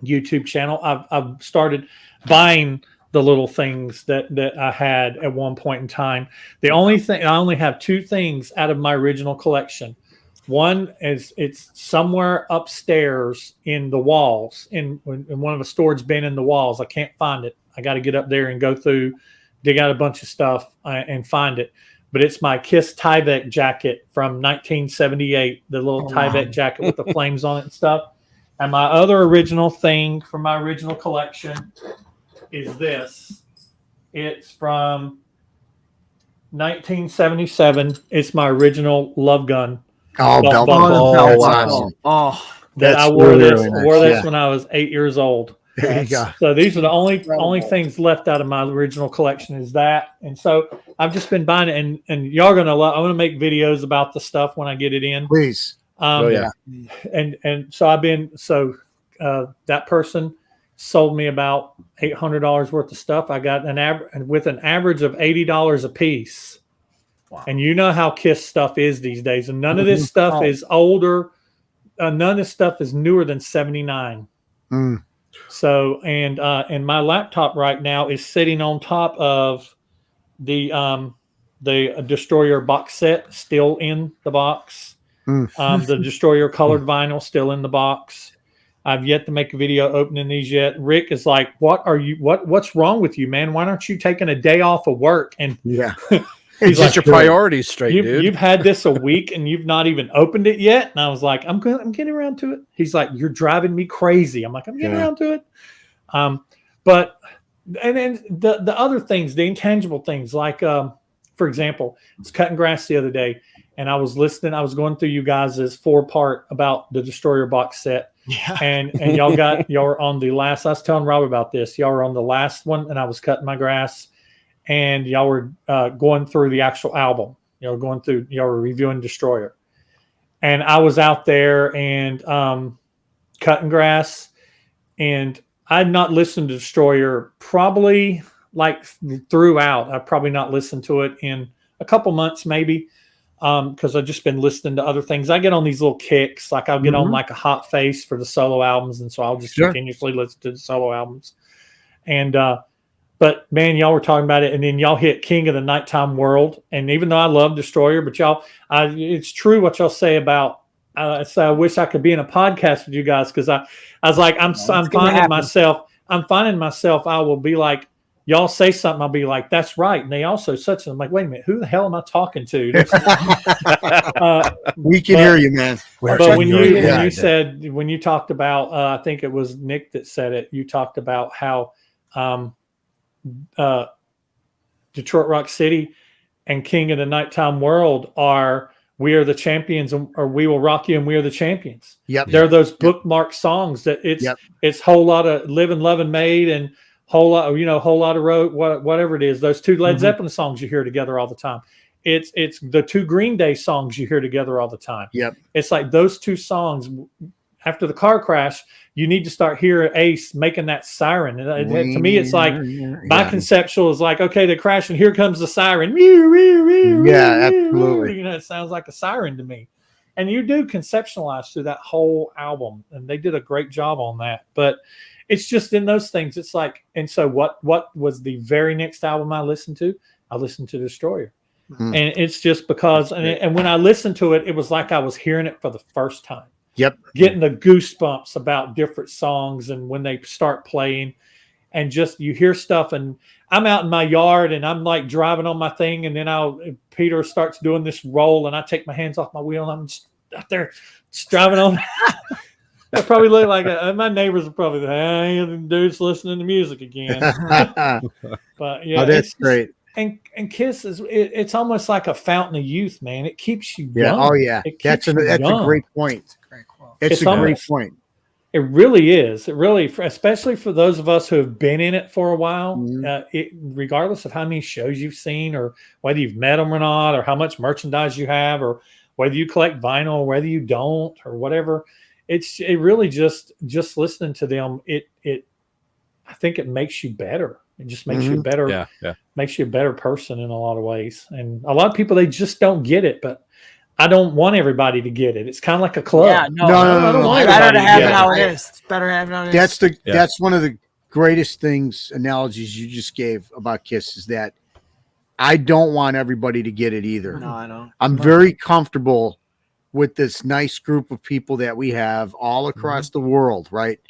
YouTube channel, I've started buying the little things that I had at one point in time. The only thing, I only have two things out of my original collection. One is it's somewhere upstairs in the walls in one of the storage bin in the walls. I can't find it. I got to get up there and go through, dig out a bunch of stuff and find it. But it's my Kiss Tyvek jacket from 1978, the little Tyvek jacket with the flames on it and stuff. And my other original thing from my original collection is this. It's from 1977. It's my original Love Gun. Oh, belt buckle. That's wow. awesome. That That's I wore really, this really nice. wore this Yeah. when I was 8 years old. There you go. So these are the only things left out of my original collection is that. And so I've just been buying it, and y'all gonna love. I'm gonna make videos about the stuff when I get it in. Please. And so that person sold me about $800 worth of stuff. I got with an average of $80 a piece. Wow. And you know how Kiss stuff is these days, and none of this stuff is older. None of this stuff is newer than 79. Mm. So, and my laptop right now is sitting on top of the Destroyer box set, still in the box. The Destroyer colored vinyl still in the box. I've yet to make a video opening these yet. Rick is like, what's wrong with you, man? Why aren't you taking a day off of work? And Yeah. he's Get like, your priorities straight, dude. You've had this a week and you've not even opened it yet. And I was like, I'm getting around to it. He's like, you're driving me crazy. I'm like, I'm getting around to it. But then the other things, the intangible things, like for example, I was cutting grass the other day and I was going through you guys' 4-part about the Destroyer box set. Yeah. And y'all were on the last, I was telling Rob about this. Y'all were on the last one and I was cutting my grass. And y'all were going through the actual album. Y'all were reviewing Destroyer. And I was out there and cutting grass. And I'd not listened to Destroyer probably like throughout. I've probably not listened to it in a couple months maybe because I've just been listening to other things. I get on these little kicks. Like I'll get on like a hot face for the solo albums. And so I'll just continuously listen to the solo albums. And but man, y'all were talking about it, and then y'all hit King of the Nighttime World. And even though I love Destroyer, but it's true what y'all say about. So I wish I could be in a podcast with you guys because I was like, I'm finding myself. I will be like, y'all say something, I'll be like, that's right. And they also such. I'm like, wait a minute, who the hell am I talking to? We can hear you, man. But when you talked about, I think it was Nick that said it. You talked about how. Detroit Rock City and King of the Nighttime World are We Are the Champions or We Will Rock You and We Are the Champions. Yep. They're those bookmark songs that it's whole lot of Living, Loving, Made and whole lot of Road, whatever it is. Those two Led Zeppelin songs you hear together all the time. It's the two Green Day songs you hear together all the time. Yep. It's like those two songs after the car crash, you need to start hearing Ace making that siren. To me, it's like my conceptual is like, okay, they crash and here comes the siren. Yeah, absolutely. It sounds like a siren to me. And you do conceptualize through that whole album, and they did a great job on that. But it's just in those things. It's like, and so what was the very next album I listened to? I listened to Destroyer. And it's just because, and when I listened to it, it was like I was hearing it for the first time. Yep. Getting the goosebumps about different songs and when they start playing and just you hear stuff and I'm out in my yard and I'm like driving on my thing and then Peter starts doing this roll and I take my hands off my wheel and I'm just out there just driving on. I probably look like my neighbors are probably the dude's listening to music again. But yeah, that's great. And Kiss it's almost like a fountain of youth, man. It keeps you young. Oh yeah. That's a great point. It's a great point. It really is. It really, especially for those of us who have been in it for a while, regardless of how many shows you've seen or whether you've met them or not, or how much merchandise you have, or whether you collect vinyl or whether you don't or whatever, it really just listening to them, it I think it makes you better. It just makes you better. Makes you a better person in a lot of ways. And a lot of people, they just don't get it, but I don't want everybody to get it. It's kind of like a club. Yeah, No. I don't want It's better to everybody have get it how it is. It's better to have it how it is. That's one of the greatest analogies you just gave about Kiss, is that I don't want everybody to get it either. No, I don't. I'm very comfortable with this nice group of people that we have all across the world, right?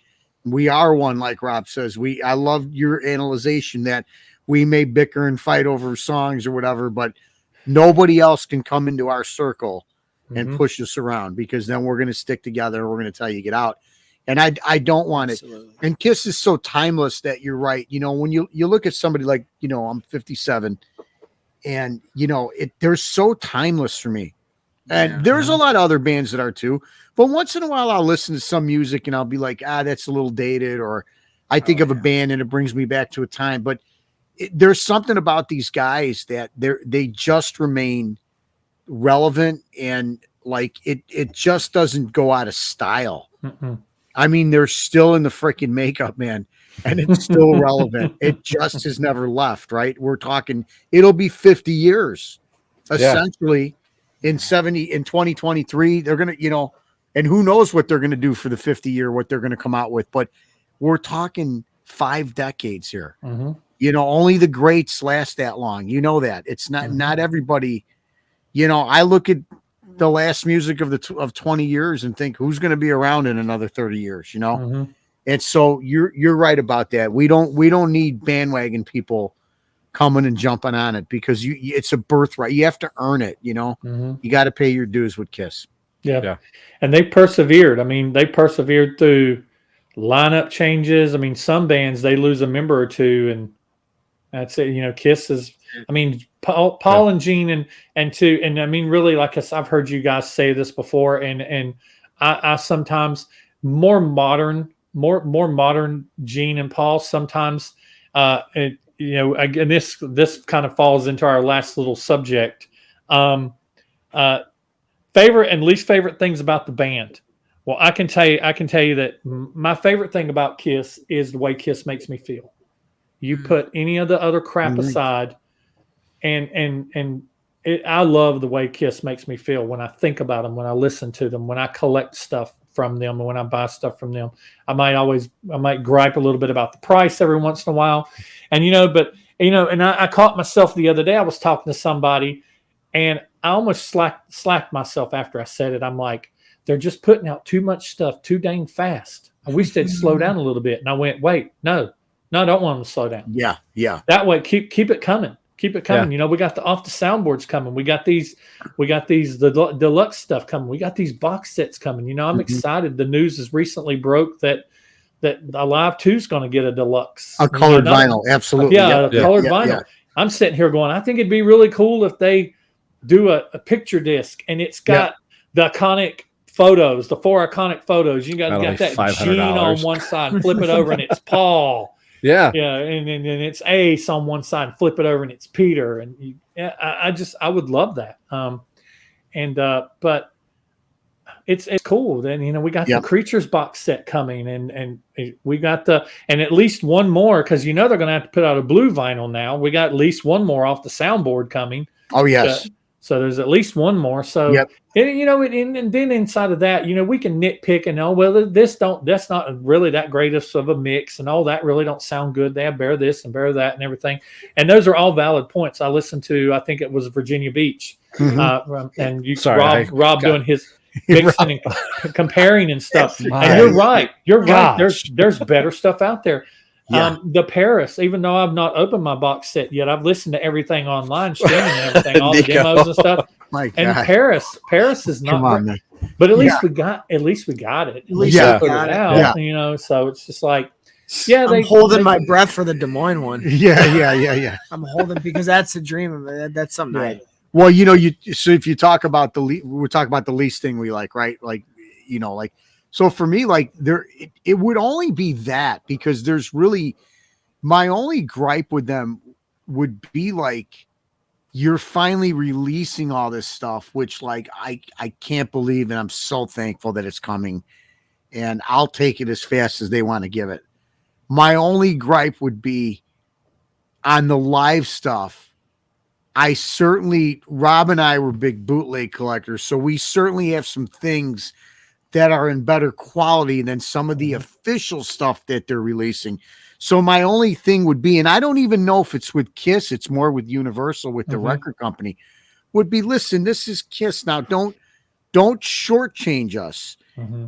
We are one, like Rob says. I love your analyzation that we may bicker and fight over songs or whatever, but nobody else can come into our circle and push us around, because then we're going to stick together and we're going to tell you get out. And I don't want it. And Kiss is so timeless that you're right. You know, when you look at somebody like, you know, I'm 57, and you know, they're so timeless for me. And there's a lot of other bands that are too, but once in a while I'll listen to some music and I'll be like, that's a little dated, or I think of a band and it brings me back to a time. But there's something about these guys that they just remain relevant, and like it just doesn't go out of style. I mean, they're still in the freaking makeup, man, and it's still relevant. It just has never left, right? We're talking, it'll be 50 years essentially in 2023. They're going to, you know, and who knows what they're going to do for the 50 year, what they're going to come out with, but we're talking 5 decades here. You know, only the greats last that long. You know that. It's not everybody. You know, I look at the last music of 20 years and think, who's going to be around in another 30 years, you know? And so you're right about that. We don't need bandwagon people coming and jumping on it, because it's a birthright. You have to earn it, you know? You got to pay your dues with Kiss. Yeah. And they persevered. I mean, they persevered through lineup changes. I mean, some bands, they lose a member or two, and that's it. You know, Kiss is, I mean, Paul and Gene and I mean, really, like I've heard you guys say this before, and I sometimes more modern Gene and Paul sometimes, you know, again, this kind of falls into our last little subject. Favorite and least favorite things about the band. Well, I can tell you that my favorite thing about Kiss is the way Kiss makes me feel. You put any of the other crap aside, and I love the way Kiss makes me feel when I think about them, when I listen to them, when I collect stuff from them, and when I buy stuff from them. I might gripe a little bit about the price every once in a while, and and I caught myself the other day. I was talking to somebody, and I almost slacked myself after I said it. I'm like, they're just putting out too much stuff too dang fast. I wish they'd slow down a little bit. And I went, wait, no, I don't want them to slow down. Yeah. That way, keep it coming. Keep it coming. Yeah. You know, we got the off the soundboards coming. We got the deluxe stuff coming. We got these box sets coming. You know, I'm excited. The news has recently broke that Alive 2 is going to get a deluxe. A colored vinyl. Absolutely. Yeah, colored vinyl. Yeah. I'm sitting here going, I think it'd be really cool if they do a picture disc, and it's got the iconic photos, the 4 iconic photos. You got that Gene on one side, flip it over, and it's Paul. Yeah, and it's Ace on one side, flip it over, and it's Peter. And I would love that. But it's cool. Then we got the Creatures box set coming, and we got and at least one more, because they're going to have to put out a blue vinyl now. We got at least one more off the soundboard coming. Oh yes. So there's at least one more. So and then inside of that, we can nitpick and that's not really that greatest of a mix, and all that really don't sound good. They have bear this and bear that and everything. And those are all valid points. I listened to, I think it was Virginia Beach, and Rob doing his mixing and comparing and stuff. And you're right. There's better stuff out there. The Paris, even though I've not opened my box set yet, I've listened to everything online, streaming and everything, all the demos and stuff. And Paris is not, but at least we got it. At least we got it out. So it's just like, I'm holding my breath for the Des Moines one. Yeah. I'm holding, because that's a dream of it. That's something. Right. Well, so if you talk about we're talking about the least thing we like, right? Like, so for me, like it would only be that, because there's really, my only gripe with them would be like, you're finally releasing all this stuff, which like, I can't believe, and I'm so thankful that it's coming, and I'll take it as fast as they want to give it. My only gripe would be on the live stuff. Rob and I were big bootleg collectors, so we certainly have some things that are in better quality than some of the official stuff that they're releasing. So my only thing would be, and I don't even know if it's with Kiss, it's more with Universal, with the record company, would be, listen, this is Kiss. Now don't shortchange us.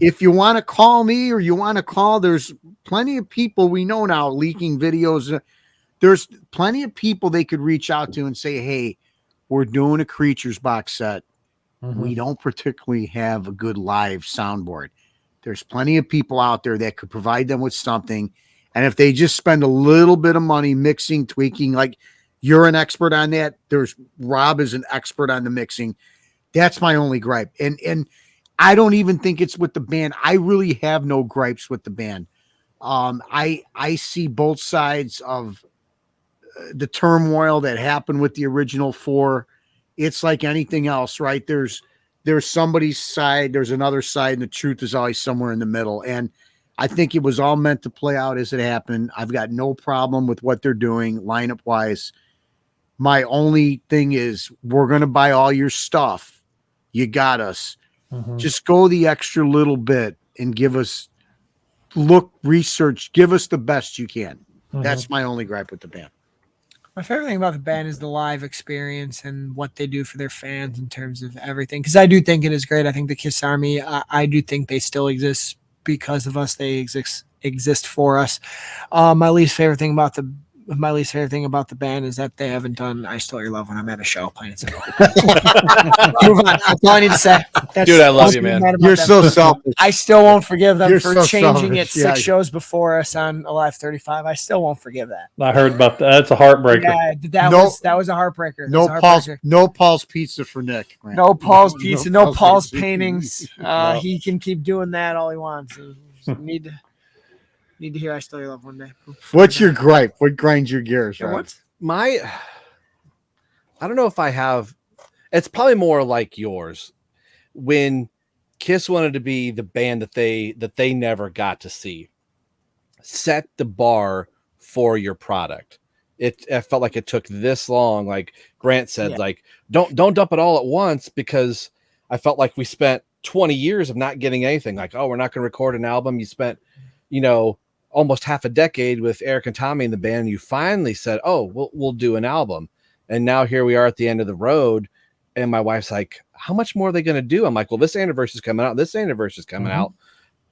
If you want to call me or you want to call, there's plenty of people we know now leaking videos. There's plenty of people they could reach out to and say, hey, we're doing a Creatures box set. We don't particularly have a good live soundboard. There's plenty of people out there that could provide them with something. And if they just spend a little bit of money mixing, tweaking, like you're an expert on that. Rob is an expert on the mixing. That's my only gripe. And I don't even think it's with the band. I really have no gripes with the band. I see both sides of the turmoil that happened with the original four. It's like anything else, right? There's somebody's side, there's another side, and the truth is always somewhere in the middle. And I think it was all meant to play out as it happened. I've got no problem with what they're doing lineup wise. My only thing is, we're going to buy all your stuff. You got us. Just go the extra little bit and give us research, give us the best you can. That's my only gripe with the band. My favorite thing about the band is the live experience and what they do for their fans in terms of everything. Because I do think it is great. I think the Kiss Army, I do think they still exist because of us. They exist for us. My least favorite thing about the band is that they haven't done "I Stole Your Love" when I'm at a show. Plain and simple. Move on. That's all I need to say. Dude, I love you, man. You're so selfish. I still won't forgive them for so changing selfish. it 6 shows before us on Alive 35. I still won't forgive that. I heard about that. That's a heartbreaker. Yeah, that was a heartbreaker. No Paul's Pizza for Nick. Man. No Paul's Pizza. No Paul's Pizza. paintings. No. He can keep doing that all he wants. Need to hear "I Stole Your Love" one day. What's your gripe? What grinds your gears, right? I don't know if I have. It's probably more like yours. When Kiss wanted to be the band that they never got to see, set the bar for your product. It felt like it took this long. Like Brent said, like don't dump it all at once, because I felt like we spent 20 years of not getting anything. Like, oh, we're not going to record an album. You spent, almost half a decade with Eric and Tommy in the band. You finally said, oh, we'll do an album. And now here we are at the end of the road. And my wife's like, how much more are they going to do? I'm like, well, this anniversary is coming out. This anniversary is coming out.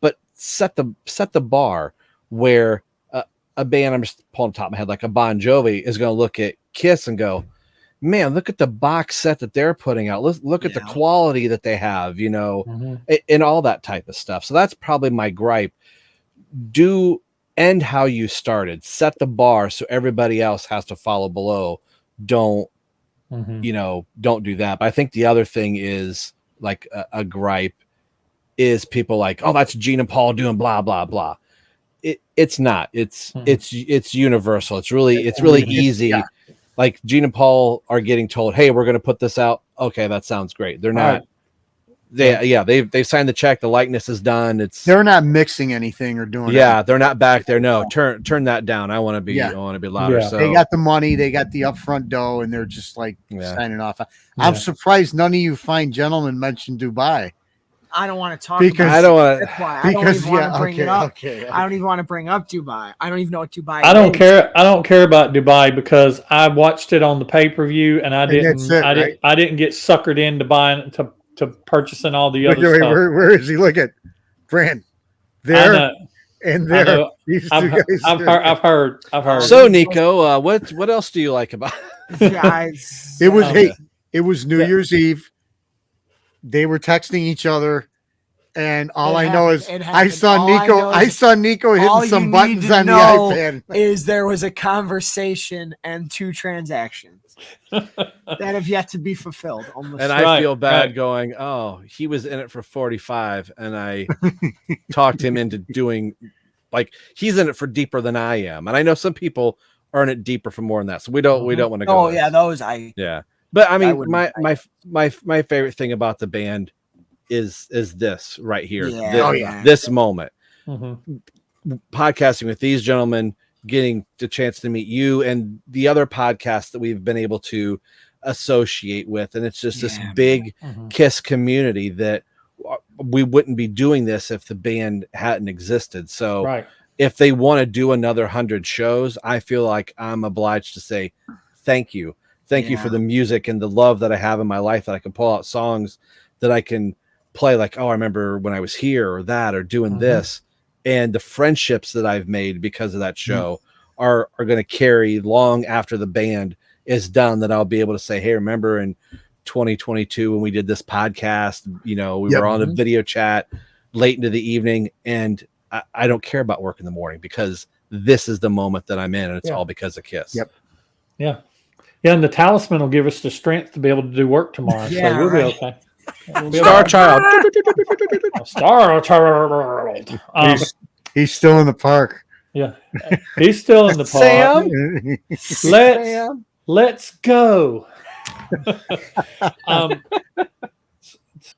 But set the bar where a band, I'm just pulling the top of my head, like a Bon Jovi is going to look at Kiss and go, man, look at the box set that they're putting out. Look at the quality that they have, and all that type of stuff. So that's probably my gripe. Do end how you started. Set the bar so everybody else has to follow below. Don't do that. But I think the other thing is like a gripe is people like, oh, that's Gene and Paul doing blah blah blah. It's not. It's universal. It's really easy. Yeah. Like Gene and Paul are getting told, hey, we're going to put this out. Okay, that sounds great. They're not. They've signed the check. The likeness is done. They're not mixing anything or doing. Yeah, they're not back there. No, turn that down. I want to be louder. Yeah. So They got the money, they got the upfront dough, and they're just like signing off. I'm surprised none of you fine gentlemen mentioned Dubai. I don't want to talk Because about I don't want. That's why I don't even want to bring it up. Okay. I don't even want to bring up Dubai. I don't even know what Dubai I don't is. care. I don't care about Dubai because I watched it on the pay-per-view and I didn't get suckered into buying to purchasing all the other stuff. Where is he? Look at Brent. There and there. I've heard. So Nikko, what else do you like about Guys, it was New Year's Eve. They were texting each other, and all I know is I saw Nikko hitting some buttons on the iPad. Is there was a conversation and 2 transactions that have yet to be fulfilled. And I feel bad going, oh, he was in it for 45, and I talked him into doing, like, he's in it for deeper than I am, and I know some people earn it deeper for more than that, so we don't want to go. Oh yeah, those yeah. But I mean, my favorite thing about the band is this right here, this moment. podcasting with these gentlemen, getting the chance to meet you and the other podcasts that we've been able to associate with. And it's just this big KISS community that we wouldn't be doing this if the band hadn't existed. So if they want to do another 100 shows, I feel like I'm obliged to say thank you. Thank you for the music and the love that I have in my life, that I can pull out songs that I can play like, oh, I remember when I was here or that or doing this. And the friendships that I've made because of that show are going to carry long after the band is done, that I'll be able to say, hey, remember in 2022 when we did this podcast, we were on a video chat late into the evening, and I don't care about work in the morning because this is the moment that I'm in, and it's all because of KISS. Yeah, and the talisman will give us the strength to be able to do work tomorrow. So we'll be okay. Star Child. Star Child. He's still in the park. Yeah, he's still in the park. Sam? Let's go.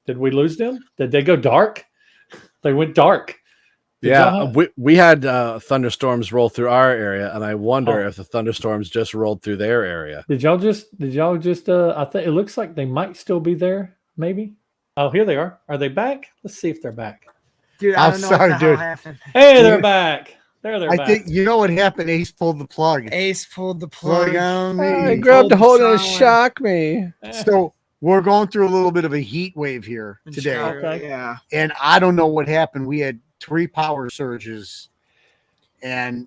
Did we lose them? Did they go dark? They went dark. We had thunderstorms roll through our area, and I wonder if the thunderstorms just rolled through their area. Did y'all just I think it looks like they might still be there, maybe. Oh, here they are. Are they back? Let's see if they're back. Dude, I don't know what the hell happened. Hey, they're back. They're I back. think you know what happened. Ace pulled the plug. Ace pulled the plug on me. I grabbed a hold and it shocked me. So we're going through a little bit of a heat wave here today. Okay. Yeah. And I don't know what happened. We had 3 power surges, and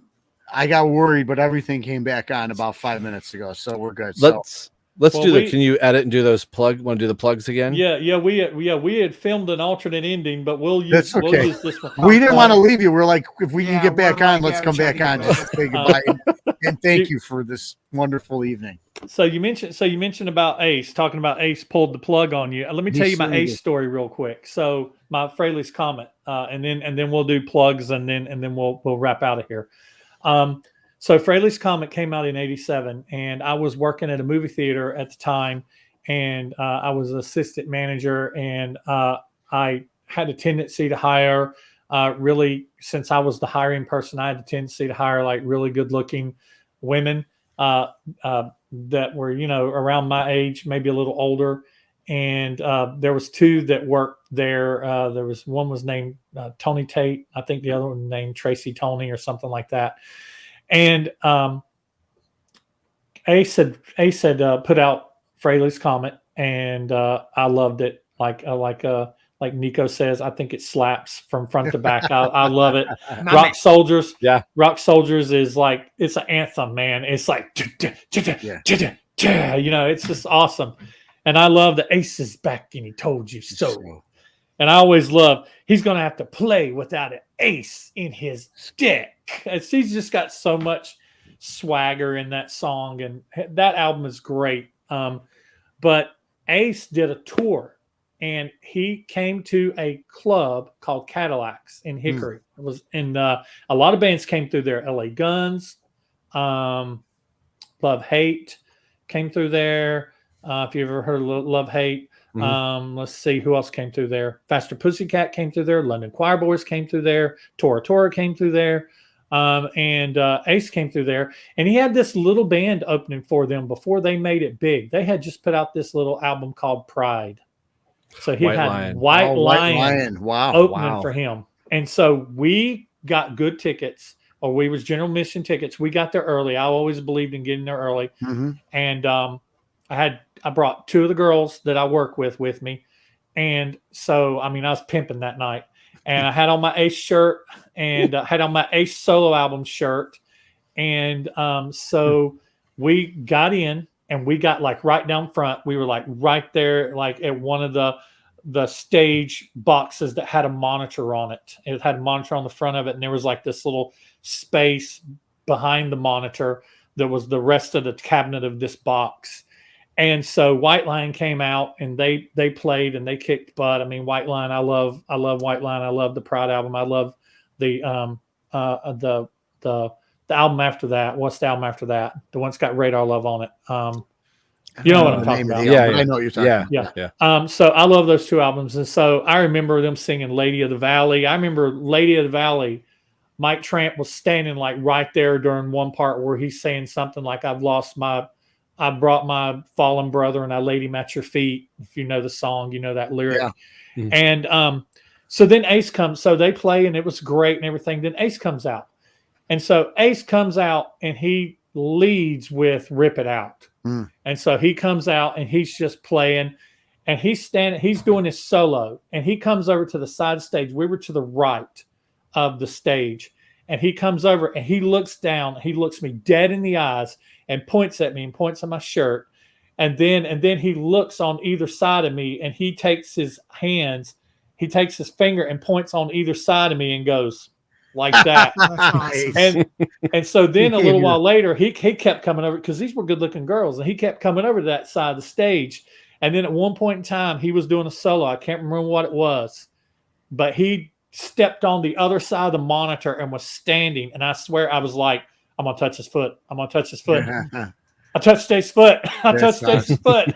I got worried, but everything came back on about 5 minutes ago. So we're good. Let's do that. Can you edit and do those plug? Want to do the plugs again? Yeah. We had filmed an alternate ending, but we'll use this one. We didn't want to leave you. We're like, if we can get back on, let's come back on. Just say goodbye and thank you for this wonderful evening. So you mentioned about Ace, talking about Ace pulled the plug on you. Let me tell you my Ace story real quick. So my Fraley's Comet, and then we'll do plugs, and then we'll wrap out of here. So Fraley's Comet came out in '87, and I was working at a movie theater at the time, and I was assistant manager, and I had a tendency to hire really, since I was the hiring person, I had a tendency to hire like really good looking women that were, around my age, maybe a little older. And there was 2 that worked there. There was one was named Tony Tate. I think the other one named Tracy Tony or something like that. And Ace had put out Fraley's Comet, and I loved it. Like Nikko says, I think it slaps from front to back. I love it. Rock Soldiers. Yeah. Rock Soldiers is like, it's an anthem, man. It's like, it's just awesome. And I love the Ace is back and he told you so. And I always love, he's going to have to play without an ace in his deck. He's just got so much swagger in that song. And that album is great. But Ace did a tour, and he came to a club called Cadillacs in Hickory. It was in a lot of bands came through there. LA Guns, Love Hate came through there. If you ever heard of Love Hate, let's see who else came through there. Faster Pussycat came through there. London Choir Boys came through there. Tora Tora came through there. And Ace came through there. And he had this little band opening for them before they made it big. They had just put out this little album called Pride. So he had White Lion opening for him. And so we got good tickets, or we was general admission tickets. We got there early. I always believed in getting there early. And I brought 2 of the girls that I work with me. And so, I was pimping that night. And I had on my Ace shirt, and had on my Ace solo album shirt. And so we got in, and we got like right down front. We were like right there, like at one of the stage boxes that had a monitor on it. It had a monitor on the front of it, and there was like this little space behind the monitor that was the rest of the cabinet of this box. And so White Lion came out, and they played, and they kicked butt. White Lion, I love White Lion. I love the Pride album. I love the album after that. What's the album after that? The one's got Radar Love on it. You know what I'm talking about. Yeah, I know what you're talking about. Yeah. So I love those 2 albums. And so I remember them singing Lady of the Valley. I remember Lady of the Valley Mike Tramp was standing like right there during one part where he's saying something like, I brought my fallen brother and I laid him at your feet. If you know the song, you know that lyric. Yeah. And so then Ace comes, so they play and it was great and everything. Then Ace comes out. And so Ace comes out and he leads with Rip It Out. And so he comes out and he's just playing and he's doing his solo and he comes over to the side stage. We were to the right of the stage and he comes over and he looks down. He looks me dead in the eyes and points at me and points at my shirt. And then he looks on either side of me and he takes his finger and points on either side of me and goes like that. Awesome. And so then a little while later, he kept coming over because these were good looking girls and he kept coming over to that side of the stage. And then at one point in time, he was doing a solo. I can't remember what it was, but he stepped on the other side of the monitor and was standing. And I swear I was like, I'm going to touch his foot. I'm going to touch his foot. I touched Ace's foot. Ace's foot.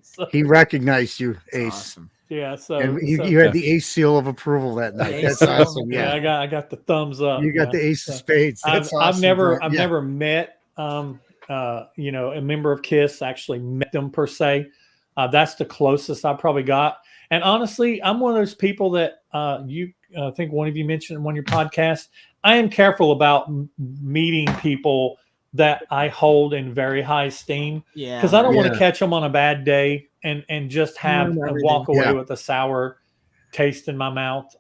So, he recognized you, Ace. Awesome. Yeah, so you had the Ace seal of approval that night. That's awesome. Yeah, I got the thumbs up. You got the Ace of Spades. That's awesome. I've never met a member of KISS. Actually met them per se. That's the closest I probably got. And honestly, I'm one of those people that I think one of you mentioned in one of your podcasts. I am careful about meeting people that I hold in very high esteem. Yeah, because I don't want to catch them on a bad day and just have walk away with a sour taste in my mouth.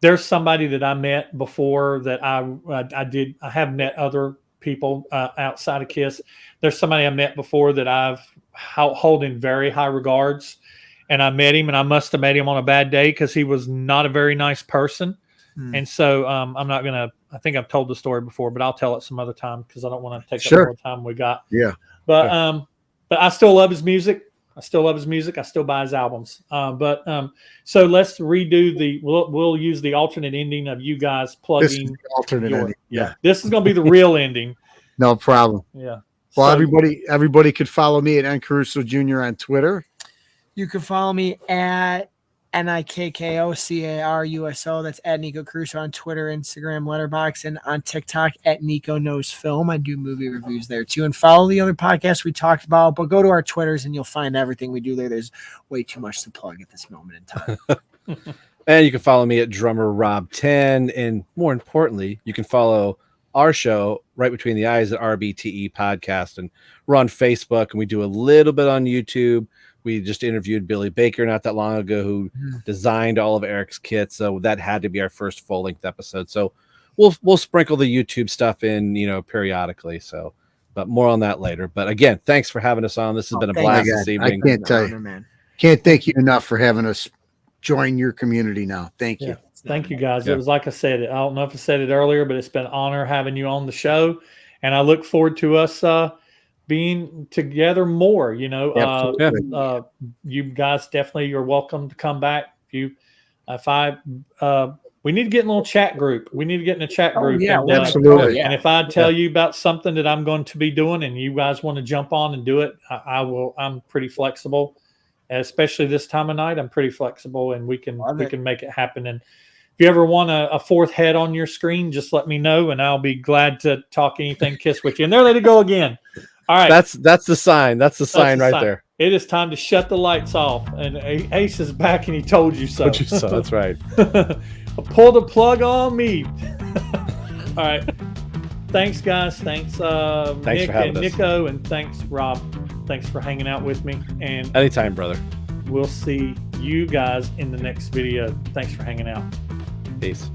There's somebody that I met before that I have met other people outside of KISS. There's somebody I met before that I've hold in very high regards, and I met him, and I must have met him on a bad day because he was not a very nice person. And so I'm not going to, I think I've told the story before, but I'll tell it some other time because I don't want to take up more time we got. Yeah. But I still love his music. I still buy his albums. So let's redo we'll use the alternate ending of you guys plugging. This is the alternate ending. Yeah. This is going to be the real ending. No problem. Yeah. Well, everybody could follow me at N Caruso Jr. on Twitter. You can follow me at NIKKOCARUSO. That's at Nikko Caruso on Twitter, Instagram, Letterboxd, and on TikTok at Nikko Knows Film. I do movie reviews there too. And follow the other podcasts we talked about, but go to our Twitters and you'll find everything we do there. There's way too much to plug at this moment in time. And you can follow me at Drummer Rob 10. And more importantly, you can follow our show Right Between the Eyes at RBTE Podcast. And we're on Facebook and we do a little bit on YouTube. We just interviewed Billy Baker not that long ago, who designed all of Eric's kits. So that had to be our first full-length episode. So we'll sprinkle the YouTube stuff in, periodically. So, but more on that later. But again, thanks for having us on. This has been a blast this evening. I can't tell you, can't thank you enough for having us join your community now. Thank you. Yeah. Thank you, guys. Yeah. It was like I said, I don't know if I said it earlier, but it's been an honor having you on the show. And I look forward to us being together more, you guys definitely are welcome to come back. We need to get in a little chat group. We need to get in a chat group. Absolutely. And if I tell you about something that I'm going to be doing and you guys want to jump on and do it, I will. I'm pretty flexible, especially this time of night. I'm pretty flexible and we can make it happen. And if you ever want a fourth head on your screen, just let me know and I'll be glad to talk anything KISS with you. And there they go again. All right. That's the sign. That's the sign right there. It is time to shut the lights off. And Ace is back and he told you so. That's right. Pull the plug on me. All right. Thanks, guys. Thanks Nick and Nikko. And thanks, Rob. Thanks for hanging out with me. And anytime, brother. We'll see you guys in the next video. Thanks for hanging out. Peace.